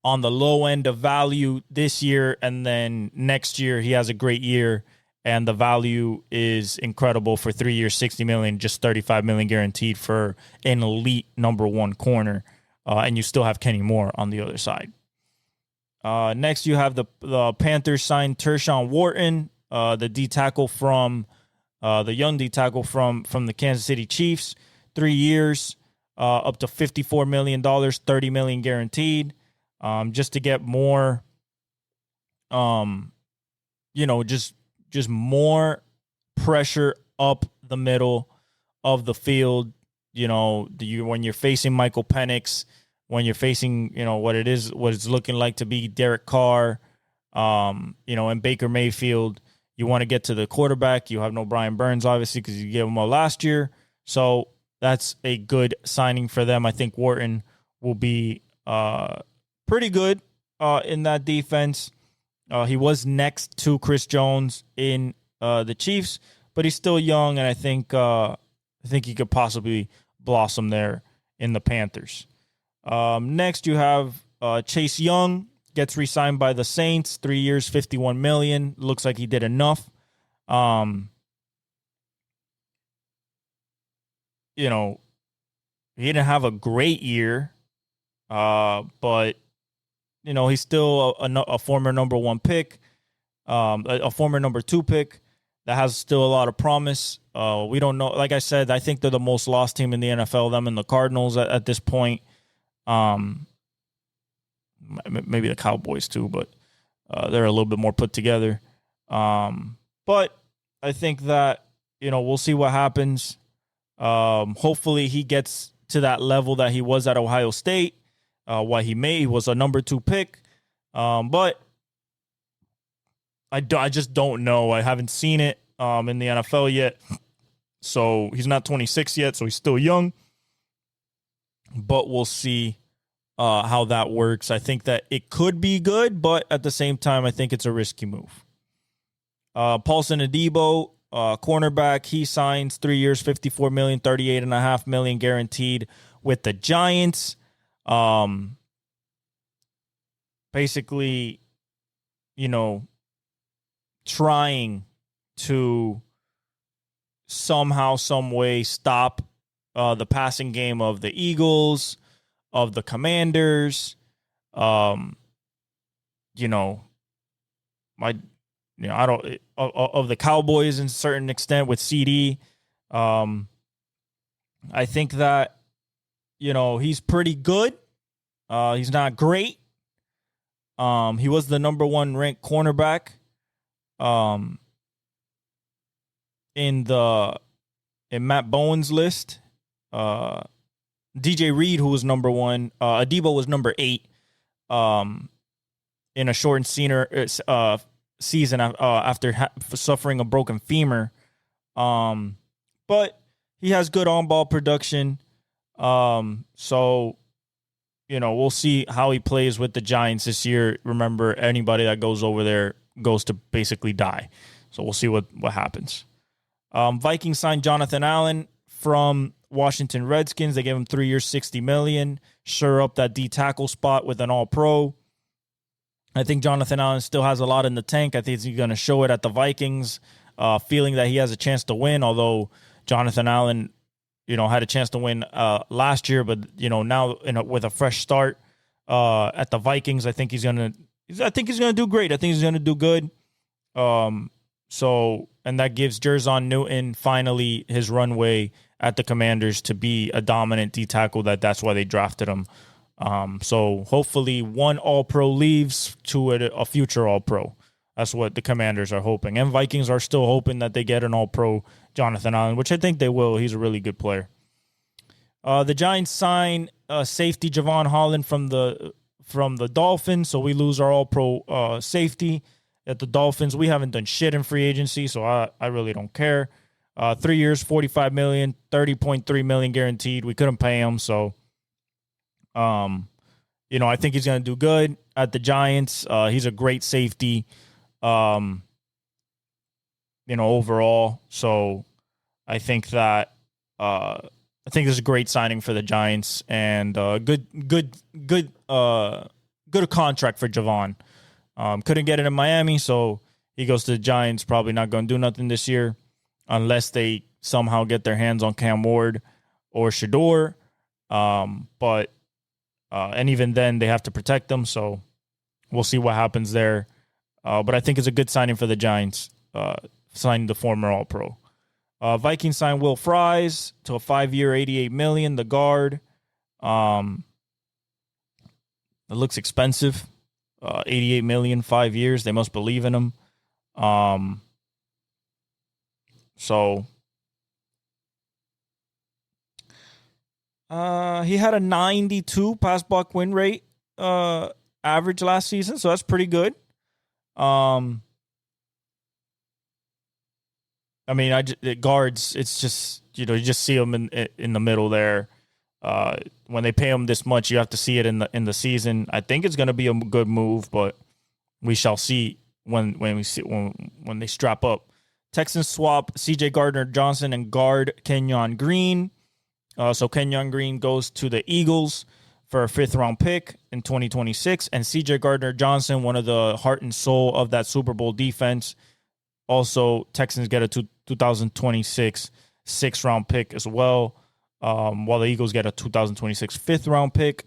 S2: on the low end of value this year, and then next year he has a great year and the value is incredible for 3 years, $60 million, just $35 million guaranteed for an elite number 1 corner. And you still have Kenny Moore on the other side. Next, you have the Panthers signed Tershawn Wharton, the D tackle from the young D tackle from the Kansas City Chiefs. 3 years, up to $54 million, $30 million guaranteed, just to get more, just more pressure up the middle of the field. When you're facing Michael Penix, when you're facing, what it's looking like to be Derek Carr, and Baker Mayfield, you want to get to the quarterback. You have no Brian Burns, obviously, because you gave him all last year. So that's a good signing for them. I think Wharton will be pretty good in that defense. He was next to Chris Jones in the Chiefs, but he's still young, and I think he could possibly blossom there in the Panthers. Next, you have Chase Young gets re-signed by the Saints, 3 years, $51 million. Looks like he did enough. You know, he didn't have a great year, but you know, he's still a former number 1 pick, a former number 2 pick that has still a lot of promise. We don't know. Like I said, I think they're the most lost team in the NFL, them and the Cardinals at this point. Maybe the Cowboys too, but they're a little bit more put together. But I think that, you know, we'll see what happens. Hopefully he gets to that level that he was at Ohio State. He was a number 2 pick. But I just don't know. I haven't seen it in the NFL yet. So he's not 26 yet, so he's still young. But we'll see how that works. I think that it could be good, but at the same time, I think it's a risky move. Paulson Adebo, cornerback, he signs 3 years, $54 million, $38.5 million guaranteed with the Giants. Basically, you know, trying to somehow, some way stop the passing game of the Eagles, of the Commanders, of the Cowboys in a certain extent with CD. I think that, you know, he's pretty good. He's not great. He was the number 1 ranked cornerback in Matt Bowen's list. DJ Reed, who was number 1, Adebo was number 8 in a shortened season after suffering a broken femur. But he has good on-ball production. So, you know, we'll see how he plays with the Giants this year. Remember, anybody that goes over there goes to basically die. So we'll see what happens. Vikings signed Jonathan Allen from Washington Redskins. They gave him 3 years, $60 million. Sure up that D tackle spot with an all-pro. I think Jonathan Allen still has a lot in the tank. I think he's going to show it at the Vikings, feeling that he has a chance to win, although Jonathan Allen, you know, had a chance to win last year, but, you know, now with a fresh start at the Vikings, I think he's going to do great. I think he's going to do good. And that gives Jerzon Newton finally his runway at the Commanders to be a dominant D tackle. That's why they drafted him. So hopefully one All-Pro leaves to a future All-Pro. That's what the Commanders are hoping. And Vikings are still hoping that they get an All-Pro Jonathan Allen, which I think they will. He's a really good player. The Giants sign safety Javon Holland from the Dolphins, so we lose our All-Pro safety at the Dolphins. We haven't done shit in free agency, so I really don't care. 3 years, $45 million, $30.3 million guaranteed. We couldn't pay him, so you know, I think he's going to do good at the Giants. He's a great safety, you know, overall. So I think that this is a great signing for the Giants and good contract for Javon. Couldn't get it in Miami, so he goes to the Giants. Probably not going to do nothing this year unless they somehow get their hands on Cam Ward or Shador. And even then, they have to protect them, so we'll see what happens there. But I think it's a good signing for the Giants, signing the former All-Pro. Vikings signed Will Fries to a 5-year, $88 million, the guard. It looks expensive. $88 million, 5 years. They must believe in him. He had a 92 pass block win rate average last season, so that's pretty good. I mean, it guards. It's just, you know, you just see them in the middle there. When they pay them this much, you have to see it in the season. I think it's going to be a good move, but we shall see when they strap up Texans swap CJ Gardner-Johnson and guard Kenyon Green. So Kenyon Green goes to the Eagles for a 5th-round pick in 2026. And CJ Gardner-Johnson, one of the heart and soul of that Super Bowl defense. Also, Texans get a 2026 6th-round pick as well, while the Eagles get a 2026 5th-round pick.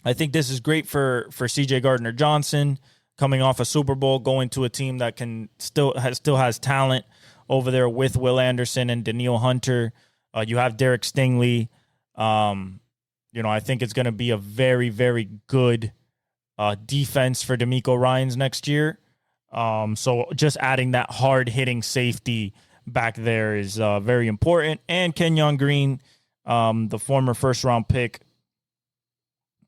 S2: I think this is great for CJ Gardner-Johnson, coming off a Super Bowl, going to a team that can still has talent over there with Will Anderson and Danielle Hunter. You have Derek Stingley. I think it's going to be a very, very good defense for DeMeco Ryans next year. So just adding that hard-hitting safety back there is very important. And Kenyon Green, the former 1st-round pick,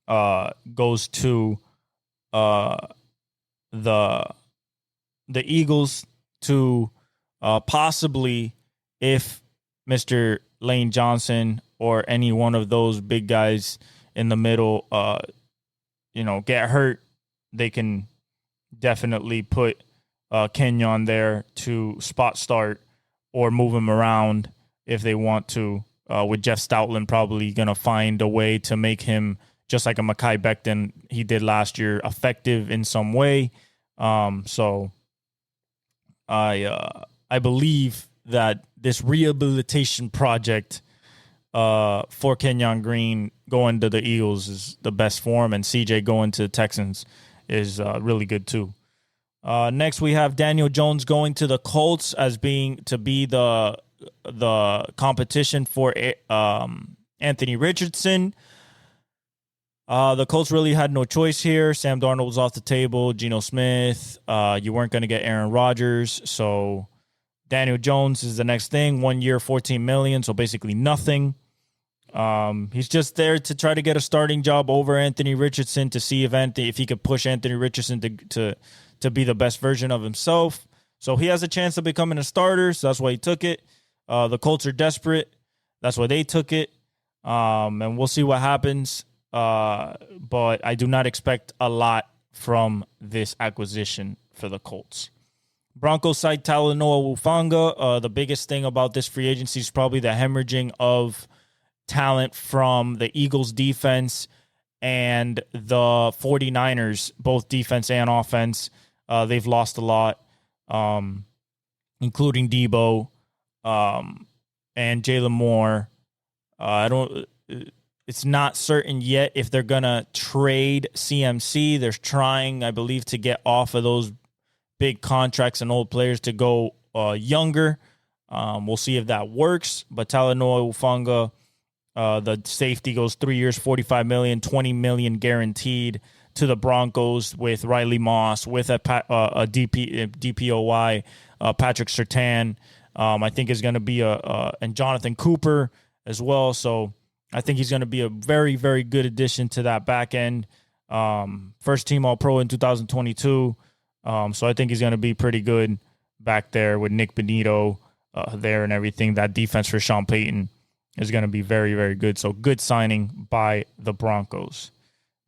S2: goes to the Eagles to possibly, if Mr. Lane Johnson or any one of those big guys in the middle, get hurt, they can definitely put Kenyon there to spot start or move him around if they want to. With Jeff Stoutland probably going to find a way to make him, just like a Mekhi Becton he did last year, effective in some way. So I believe that this rehabilitation project for Kenyon Green going to the Eagles is the best for him, and CJ going to the Texans is really good too. Next, we have Daniel Jones going to the Colts as being to be the competition for Anthony Richardson. The Colts really had no choice here. Sam Darnold was off the table. Geno Smith. You weren't going to get Aaron Rodgers, so Daniel Jones is the next thing. 1 year, $14 million, so basically nothing. He's just there to try to get a starting job over Anthony Richardson to see if he could push Anthony Richardson to be the best version of himself. So he has a chance of becoming a starter, so that's why he took it. The Colts are desperate. That's why they took it. And we'll see what happens. But I do not expect a lot from this acquisition for the Colts. Broncos side Talanoa Hufanga. The biggest thing about this free agency is probably the hemorrhaging of talent from the Eagles defense and the 49ers, both defense and offense. They've lost a lot, including Debo and Jalen Moore. It's not certain yet if they're going to trade CMC. They're trying, I believe, to get off of those big contracts and old players to go younger. We'll see if that works. But Talanoa Hufanga, the safety, goes 3 years, $45 million, $20 million guaranteed to the Broncos with Riley Moss, with a DPOY, Patrick Surtain. I think is going to be and Jonathan Cooper as well. So I think he's going to be a very, very good addition to that back end. First team All-Pro in 2022. So I think he's going to be pretty good back there with Nick Benito there and everything. That defense for Sean Payton is going to be very, very good. So good signing by the Broncos.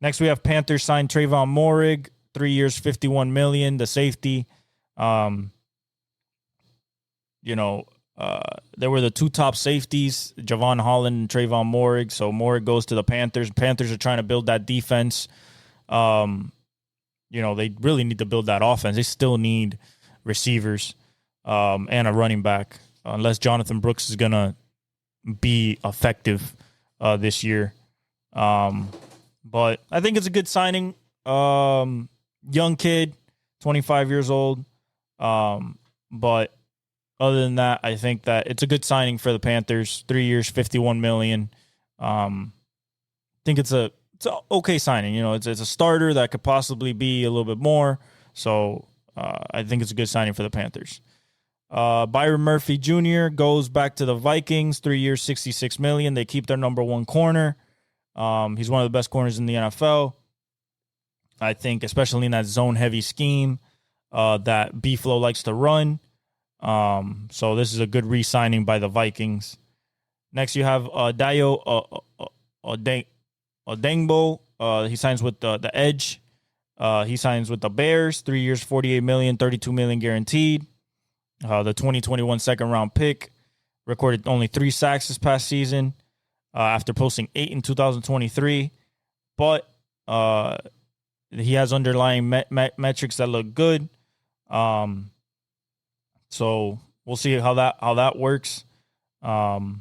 S2: Next, we have Panthers signed Trayvon Moehrig, 3 years, $51 million, the safety. There were the two top safeties, Javon Holland and Trayvon Moehrig. So Moehrig goes to the Panthers. Panthers are trying to build that defense. They really need to build that offense. They still need receivers and a running back, unless Jonathan Brooks is going to be effective this year. But I think it's a good signing. Young kid, 25 years old. But other than that, I think that it's a good signing for the Panthers. 3 years, $51 million. I think it's an okay signing. It's a starter that could possibly be a little bit more. So I think it's a good signing for the Panthers. Byron Murphy Jr. goes back to the Vikings. 3 years, $66 million. They keep their number one corner. He's one of the best corners in the NFL. I think, especially in that zone-heavy scheme that B-Flow likes to run. So this is a good re-signing by the Vikings. Next, you have Dayo Odengbo. He signs with the Edge. He signs with the Bears. 3 years, $48 million, $32 million guaranteed. the 2021 second-round pick. Recorded only 3 sacks this past season after posting 8 in 2023. But he has underlying metrics that look good. So we'll see how that works. But,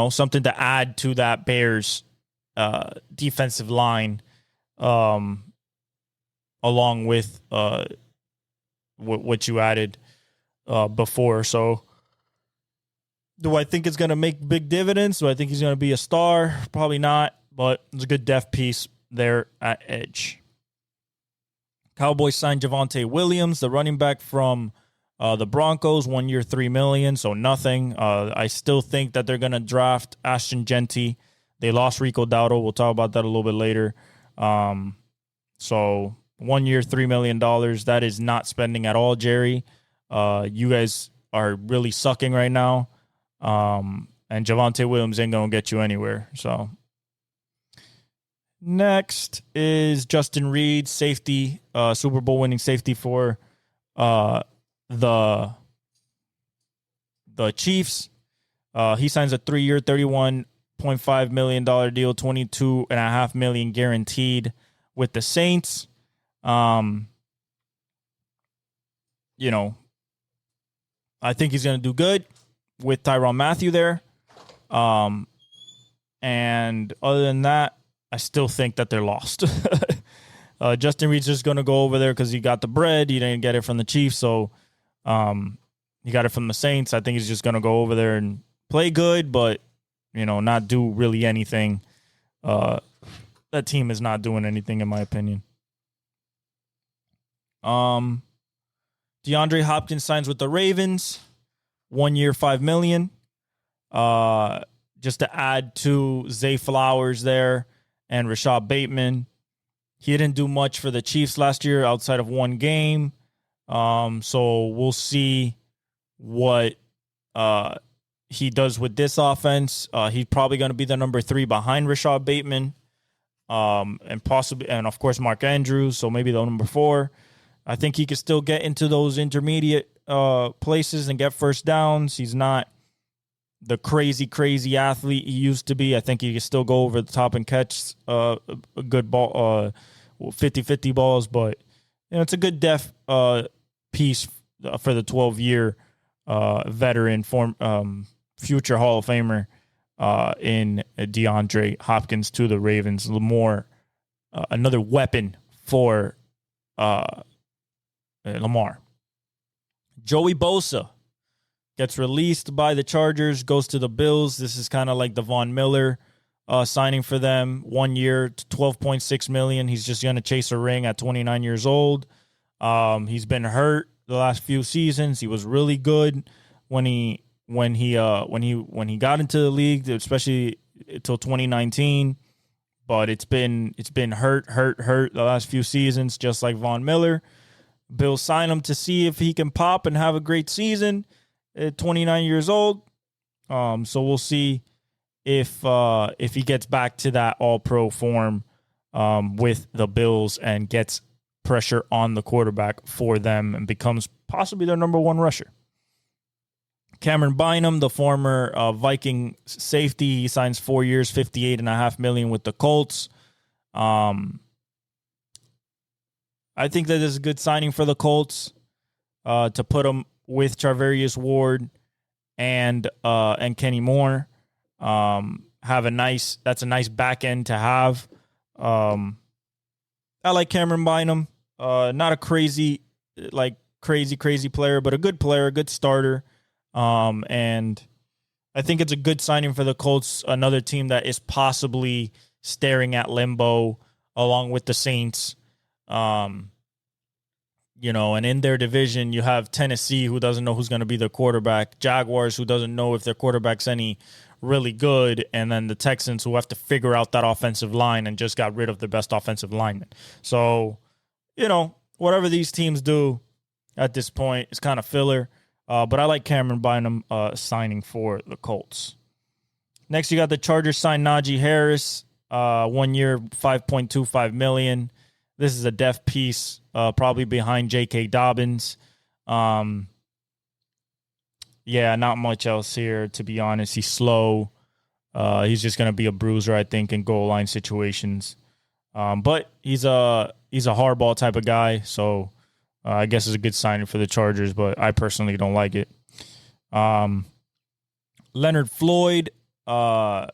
S2: something to add to that Bears defensive line along with what you added before. So do I think it's going to make big dividends? Do I think he's going to be a star? Probably not, but it's a good depth piece there at edge. Cowboys signed Javonte Williams, the running back from the Broncos, 1 year, $3 million, so nothing. I still think that they're going to draft Ashton Genty. They lost Rico Dowdle. We'll talk about that a little bit later. So 1 year, $3 million. That is not spending at all, Jerry. You guys are really sucking right now. And Javonte Williams ain't going to get you anywhere. So next is Justin Reed, safety, Super Bowl winning safety for the Chiefs. He signs a 3-year, $31.5 million deal, $22.5 million guaranteed with the Saints. I think he's going to do good with Tyrann Mathieu there. And other than that, I still think that they're lost. Justin Reed's just going to go over there because he got the bread. He didn't get it from the Chiefs, so he got it from the Saints. I think he's just going to go over there and play good, but, not do really anything. That team is not doing anything, in my opinion. DeAndre Hopkins signs with the Ravens, 1 year, $5 million. Just to add to Zay Flowers there and Rashad Bateman. He didn't do much for the Chiefs last year outside of one game. So we'll see what he does with this offense. He's probably going to be the number 3 behind Rashad Bateman. And of course Mark Andrews, so maybe the number 4. I think he could still get into those intermediate places and get first downs. He's not the crazy athlete he used to be. I think he can still go over the top and catch a good ball, 50-50 balls. But it's a good depth piece for the 12-year veteran, future Hall of Famer in DeAndre Hopkins to the Ravens. Another weapon for Lamar. Joey Bosa gets released by the Chargers, goes to the Bills. This is kind of like the Von Miller signing for them. 1 year, $12.6 million. He's just going to chase a ring at 29 years old. He's been hurt the last few seasons. He was really good when he got into the league, especially until 2019. But it's been hurt the last few seasons, just like Von Miller. Bills sign him to see if he can pop and have a great season at 29 years old. So we'll see if he gets back to that all-pro form with the Bills and gets pressure on the quarterback for them and becomes possibly their number 1 rusher. Cameron Bynum, the former Viking safety, he signs 4 years, $58.5 million with the Colts. I think that is a good signing for the Colts to put him with Charvarius Ward and Kenny Moore. That's a nice back end to have. I like Cameron Bynum. Not a crazy player, but a good player, a good starter. And I think it's a good signing for the Colts, another team that is possibly staring at limbo along with the Saints. And in their division, you have Tennessee, who doesn't know who's going to be their quarterback, Jaguars, who doesn't know if their quarterback's any really good, and then the Texans, who have to figure out that offensive line and just got rid of their best offensive lineman. So, whatever these teams do at this point is kind of filler. But I like Cameron Bynum signing for the Colts. Next, you got the Chargers sign Najee Harris, 1 year, $5.25 million. This is a depth piece, probably behind J.K. Dobbins. Yeah, not much else here, to be honest. He's slow. He's just going to be a bruiser, I think, in goal line situations. But he's a hardball type of guy, so I guess it's a good signing for the Chargers, but I personally don't like it. Leonard Floyd, the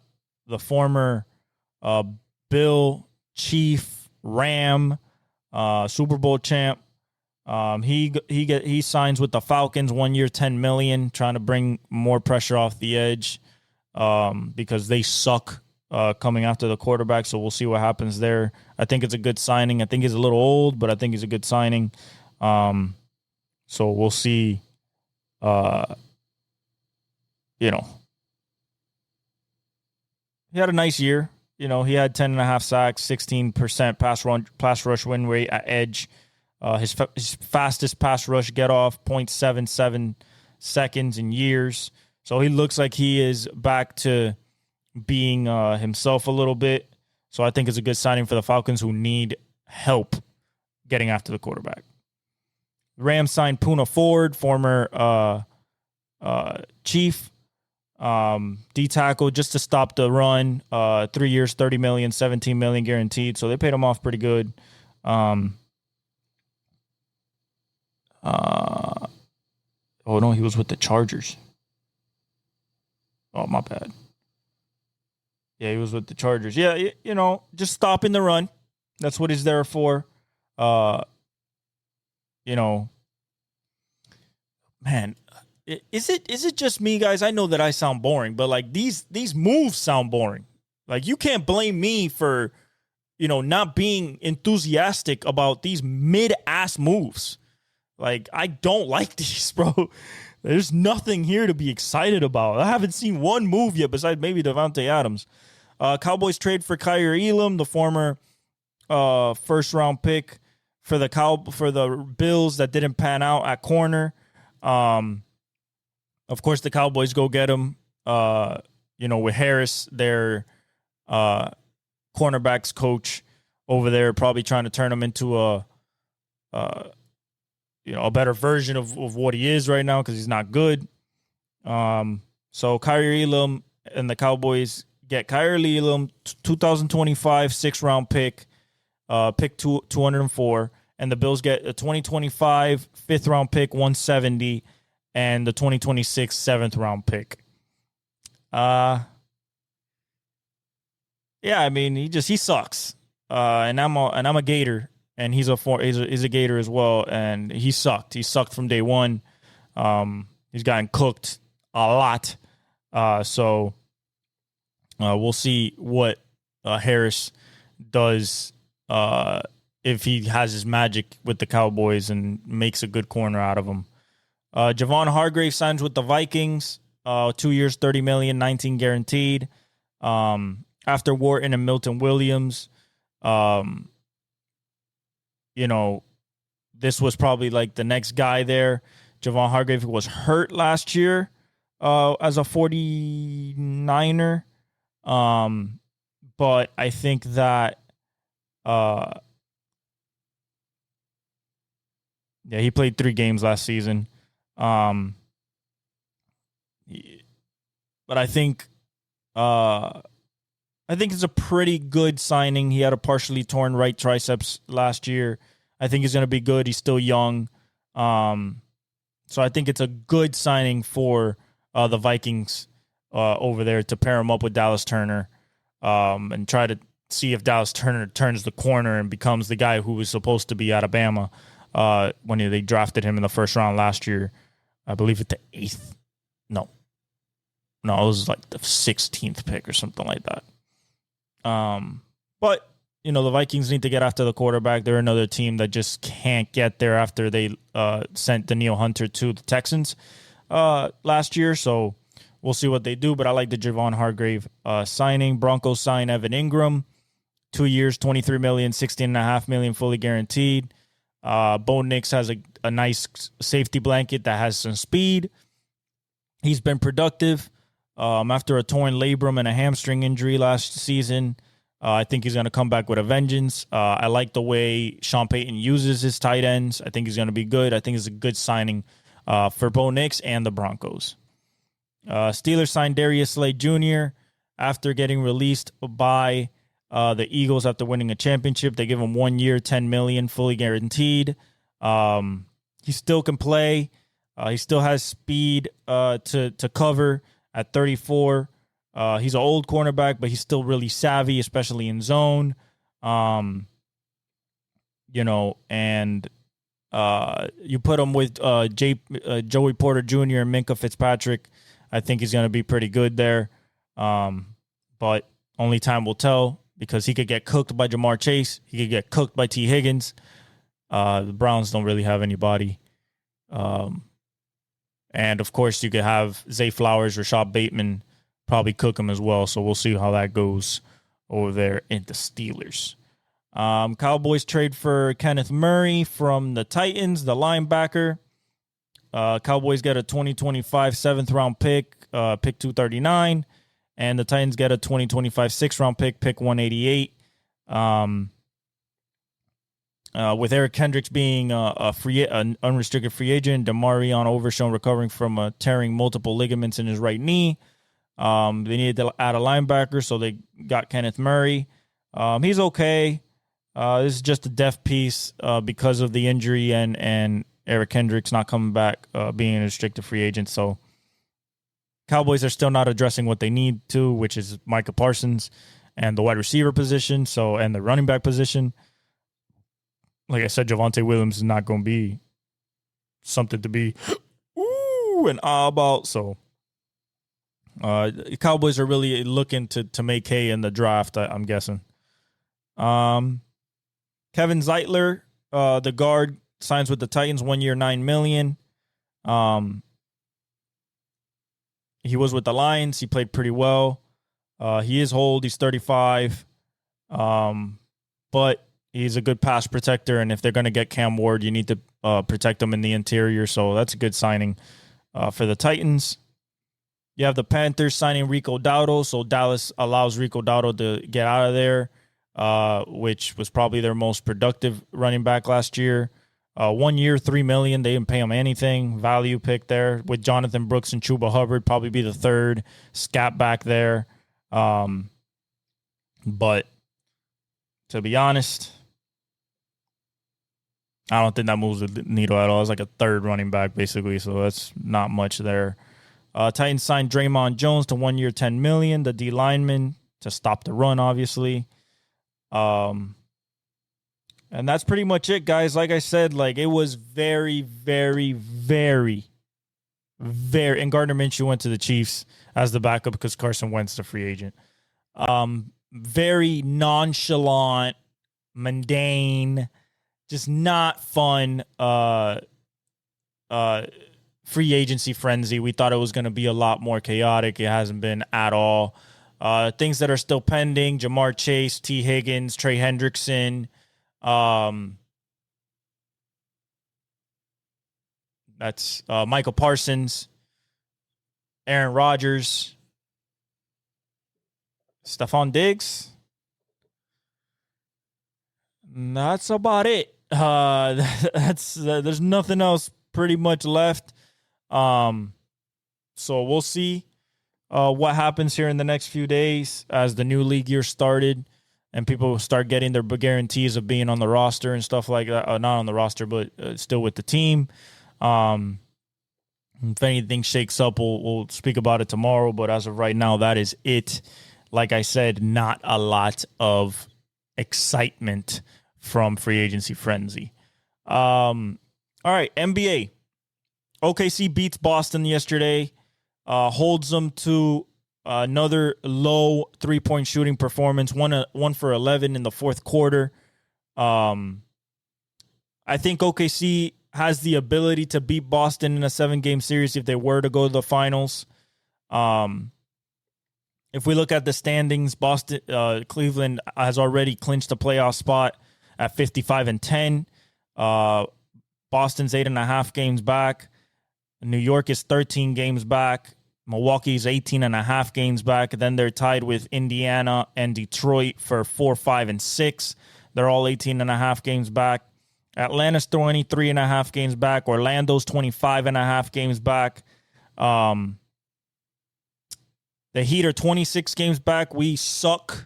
S2: former Bill Chief Ram Super Bowl champ. He signs with the Falcons 1 year, $10 million, trying to bring more pressure off the edge because they suck coming after the quarterback. So we'll see what happens there. I think it's a good signing. I think he's a little old, but I think he's a good signing. So we'll see. He had a nice year. He had 10.5 sacks, 16% pass rush win rate at edge. His fastest pass rush get off, 0.77 seconds in years. So he looks like he is back to being himself a little bit. So I think it's a good signing for the Falcons, who need help getting after the quarterback. Rams signed Poona Ford, former Chief, D tackle, just to stop the run. 3 years, $30 million, $17 million guaranteed. So they paid him off pretty good. Oh no, he was with the Chargers. Oh, my bad. Yeah, he was with the Chargers. Yeah, just stopping the run. That's what he's there for. Man, is it just me, guys? I know that I sound boring, but like these moves sound boring. Like, you can't blame me for, not being enthusiastic about these mid-ass moves. Like, I don't like these, bro. There's nothing here to be excited about. I haven't seen one move yet besides maybe Devontae Adams. Cowboys trade for Kyrie Elam, the former first-round pick for the Bills that didn't pan out at corner. Of course, the Cowboys go get him. With Harris, their cornerbacks coach over there, probably trying to turn him into a better version of what he is right now, because he's not good. So Kyrie Elam and the Cowboys get Kyrie Elam, 2025 6th-round pick 204, and the Bills get a 2025 5th-round pick 170, and the 2026 7th-round pick. Yeah, I mean, he sucks. And I'm a Gator, and he's a Gator as well, and he sucked. He sucked from day one. He's gotten cooked a lot. So we'll see what Harris does if he has his magic with the Cowboys and makes a good corner out of him. Javon Hargrave signs with the Vikings. 2 years, $30 million, 19 guaranteed. After Wharton and Milton Williams, this was probably like the next guy there. Javon Hargrave was hurt last year as a 49er. But I think that, he played 3 games last season. But I think it's a pretty good signing. He had a partially torn right triceps last year. I think he's going to be good. He's still young. So I think it's a good signing for the Vikings over there to pair him up with Dallas Turner and try to see if Dallas Turner turns the corner and becomes the guy who was supposed to be at Alabama when they drafted him in the first round last year. I believe at the 8th. No, it was like the 16th pick or something like that. But the Vikings need to get after the quarterback. They're another team that just can't get there after they sent Danielle Hunter to the Texans last year. So we'll see what they do. But I like the Javon Hargrave signing. Broncos sign Evan Ingram, 2 years, $23 million, $16.5 million fully guaranteed. Bo Nix has a nice safety blanket that has some speed. He's been productive after a torn labrum and a hamstring injury last season. I think he's going to come back with a vengeance. I like the way Sean Payton uses his tight ends. I think he's going to be good. I think it's a good signing for Bo Nix and the Broncos. Steelers signed Darius Slay Jr. after getting released by the Eagles after winning a championship. They give him 1 year, $10 million, fully guaranteed. He still can play. He still has speed to cover at 34. He's an old cornerback, but he's still really savvy, especially in zone. And you put him with Joey Porter Jr. and Minkah Fitzpatrick. I think he's going to be pretty good there. But only time will tell, because he could get cooked by Jamar Chase. He could get cooked by T. Higgins. The Browns don't really have anybody. And, of course, you could have Zay Flowers, Rashad Bateman probably cook him as well. So we'll see how that goes over there in the Steelers. Cowboys trade for Kenneth Murray from the Titans, the linebacker. Cowboys get a 2025 7th-round pick, pick 239. And the Titans get a 2025 6th-round pick, pick 188. With Eric Kendricks being an unrestricted free agent, Demarion Overshown recovering from tearing multiple ligaments in his right knee. They needed to add a linebacker, so they got Kenneth Murray. He's okay. This is just a depth piece because of the injury and Eric Kendricks not coming back, being a restricted free agent. So Cowboys are still not addressing what they need to, which is Micah Parsons and the wide receiver position, and the running back position. Like I said, Javonte Williams is not going to be something to be and about. So the Cowboys are really looking to make hay in the draft, I'm guessing. Kevin Zeitler, the guard, signs with the Titans, 1 year, $9 million. He was with the Lions. He played pretty well. He is old. He's 35. But he's a good pass protector, and if they're going to get Cam Ward, you need to protect him in the interior. So that's a good signing for the Titans. You have the Panthers signing Rico Dowdle, so Dallas allows Rico Dowdle to get out of there, which was probably their most productive running back last year. 1 year, $3 million. They didn't pay him anything. Value pick there with Jonathan Brooks and Chuba Hubbard, probably be the third scat back there. But to be honest, I don't think that moves the needle at all. It's like a third running back, basically, so that's not much there. Titans signed Draymond Jones to 1 year, $10 million, the D lineman, to stop the run, obviously. And that's pretty much it, guys. Like I said, it was very, very, very, very... And Gardner Minshew went to the Chiefs as the backup because Carson Wentz is a free agent. Very nonchalant, mundane, just not fun free agency frenzy. We thought it was going to be a lot more chaotic. It hasn't been at all. Things that are still pending: Jamar Chase, T. Higgins, Trey Hendrickson. That's Michael Parsons, Aaron Rodgers, Stephon Diggs. That's about it. There's nothing else pretty much left. So we'll see what happens here in the next few days as the new league year started and people start getting their guarantees of being on the roster and stuff like that. Not on the roster, but still with the team. If anything shakes up, we'll speak about it tomorrow. But as of right now, that is it. Like I said, not a lot of excitement from free agency frenzy. All right, NBA. OKC beats Boston yesterday, holds them to another low three-point shooting performance, one for 11 in the fourth quarter. I think OKC has the ability to beat Boston in a 7-game series if they were to go to the finals. If we look at the standings, Cleveland has already clinched a playoff spot at 55-10. Boston's 8.5 games back. New York is 13 games back. Milwaukee's 18.5 games back. Then they're tied with Indiana and Detroit for 4, 5, and 6. They're all 18.5 games back. Atlanta's 23.5 games back. Orlando's 25.5 games back. The Heat are 26 games back. We suck,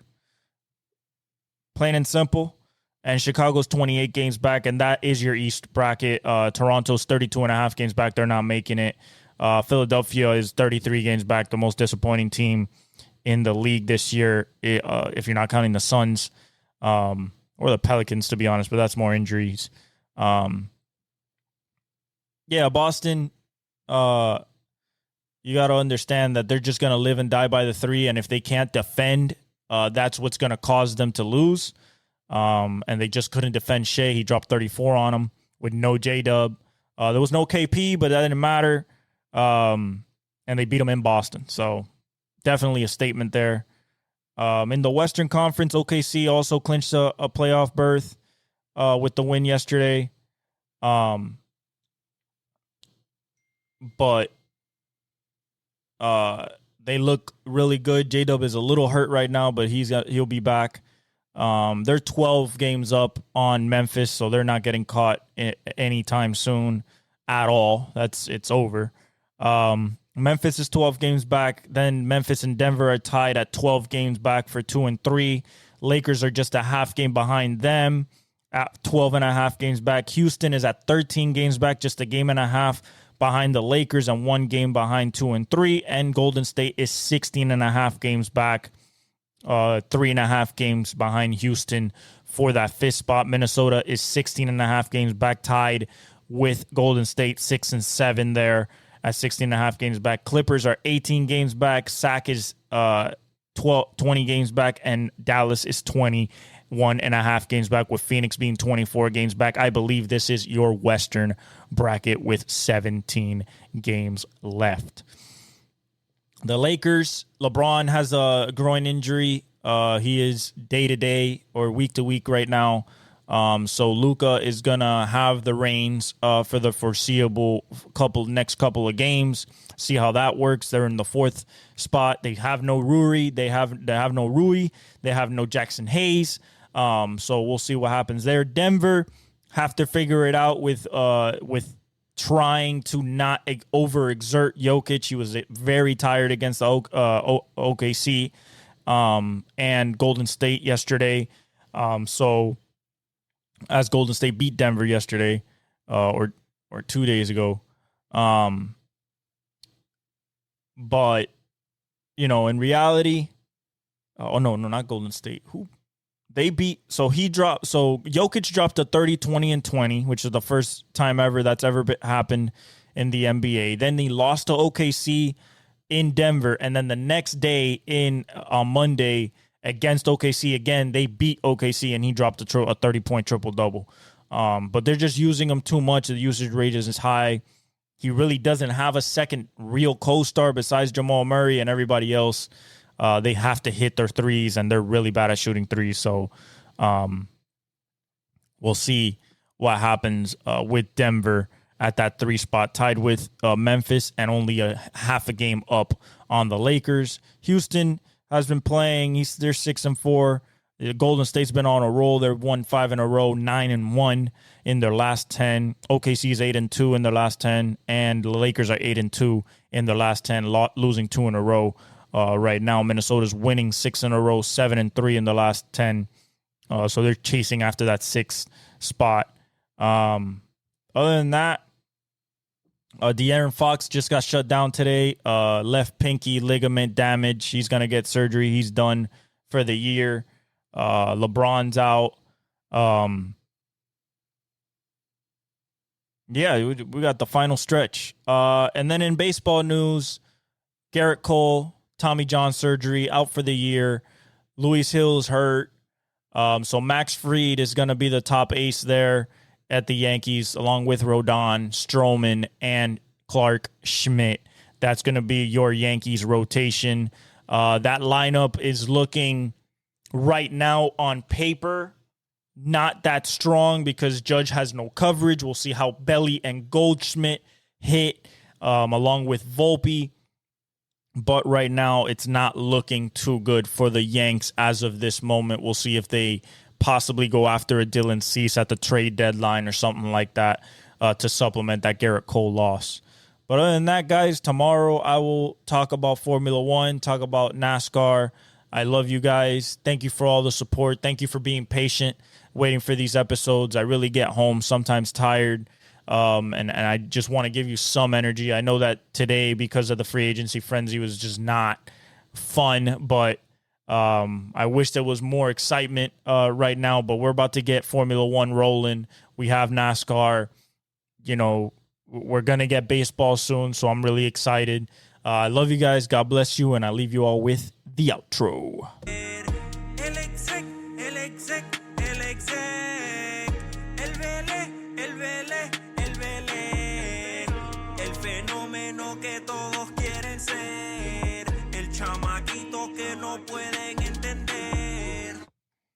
S2: plain and simple. And Chicago's 28 games back, and that is your East bracket. Toronto's 32.5 games back. They're not making it. Philadelphia is 33 games back, the most disappointing team in the league this year, if you're not counting the Suns or the Pelicans, to be honest, but that's more injuries. Boston, you got to understand that they're just going to live and die by the three, and if they can't defend, that's what's going to cause them to lose. And they just couldn't defend Shea. He dropped 34 on him with no J-Dub. There was no KP, but that didn't matter. And they beat him in Boston. So definitely a statement there. In the Western Conference, OKC also clinched a playoff berth with the win yesterday. But they look really good. J-Dub is a little hurt right now, but he'll be back. They're 12 games up on Memphis, so they're not getting caught anytime soon at all. It's over. Memphis is 12 games back. Then Memphis and Denver are tied at 12 games back for 2 and 3. Lakers are just a half game behind them at 12.5 games back. Houston is at 13 games back, just a game and a half behind the Lakers and 1 game behind 2 and 3. And Golden State is 16.5 games back. 3.5 games behind Houston for that 5th spot. Minnesota is 16.5 games back, tied with Golden State, 6 and 7 there at 16.5 games back. Clippers are 18 games back. Sac is 20 games back, and Dallas is 21.5 games back, with Phoenix being 24 games back. I believe this is your Western bracket with 17 games left. The Lakers, LeBron has a groin injury. He is day-to-day or week-to-week right now. So Luka is going to have the reins for the foreseeable next couple of games. See how that works. They're in the 4th spot. They have no Rui. They have no Rui. They have no Jackson Hayes. So we'll see what happens there. Denver have to figure it out with trying to not overexert Jokic. He was very tired against the OKC and Golden State yesterday. So as Golden State beat Denver yesterday or 2 days ago. But, in reality, no, not Golden State. Who? They beat, so Jokic dropped a 30, 20, and 20, which is the first time ever that's ever happened in the NBA. Then he lost to OKC in Denver, and then the next day on Monday against OKC again, they beat OKC, and he dropped a 30-point triple-double. But they're just using him too much. The usage rate is high. He really doesn't have a second real co-star besides Jamal Murray, and everybody else. They have to hit their threes, and they're really bad at shooting threes. So we'll see what happens with Denver at that 3 spot, tied with Memphis and only a half a game up on the Lakers. Houston has been playing. They're 6 and 4. Golden State's been on a roll. They've won 5 in a row, 9 and 1 in their last 10. OKC's 8 and 2 in their last 10, and the Lakers are 8 and 2 in their last 10, losing 2 in a row. Right now, Minnesota's winning 6 in a row, 7 and 3 in the last 10. So they're chasing after that 6th spot. Other than that, De'Aaron Fox just got shut down today. Left pinky ligament damage. He's going to get surgery. He's done for the year. LeBron's out. We got the final stretch. And then in baseball news, Gerrit Cole, Tommy John surgery, out for the year. Luis Hill's hurt. So Max Fried is going to be the top ace there at the Yankees, along with Rodon, Stroman, and Clark Schmidt. That's going to be your Yankees rotation. That lineup is looking right now on paper not that strong because Judge has no coverage. We'll see how Belly and Goldschmidt hit, along with Volpe. But right now, it's not looking too good for the Yanks as of this moment. We'll see if they possibly go after a Dylan Cease at the trade deadline or something like that to supplement that Gerrit Cole loss. But other than that, guys, tomorrow I will talk about Formula One, talk about NASCAR. I love you guys. Thank you for all the support. Thank you for being patient, waiting for these episodes. I really get home sometimes tired. And I just want to give you some energy. I know that today, because of the free agency frenzy, was just not fun, but I wish there was more excitement right now. But we're about to get Formula One rolling. We have NASCAR. You know, we're going to get baseball soon, so I'm really excited. I love you guys. God bless you, and I leave you all with the outro.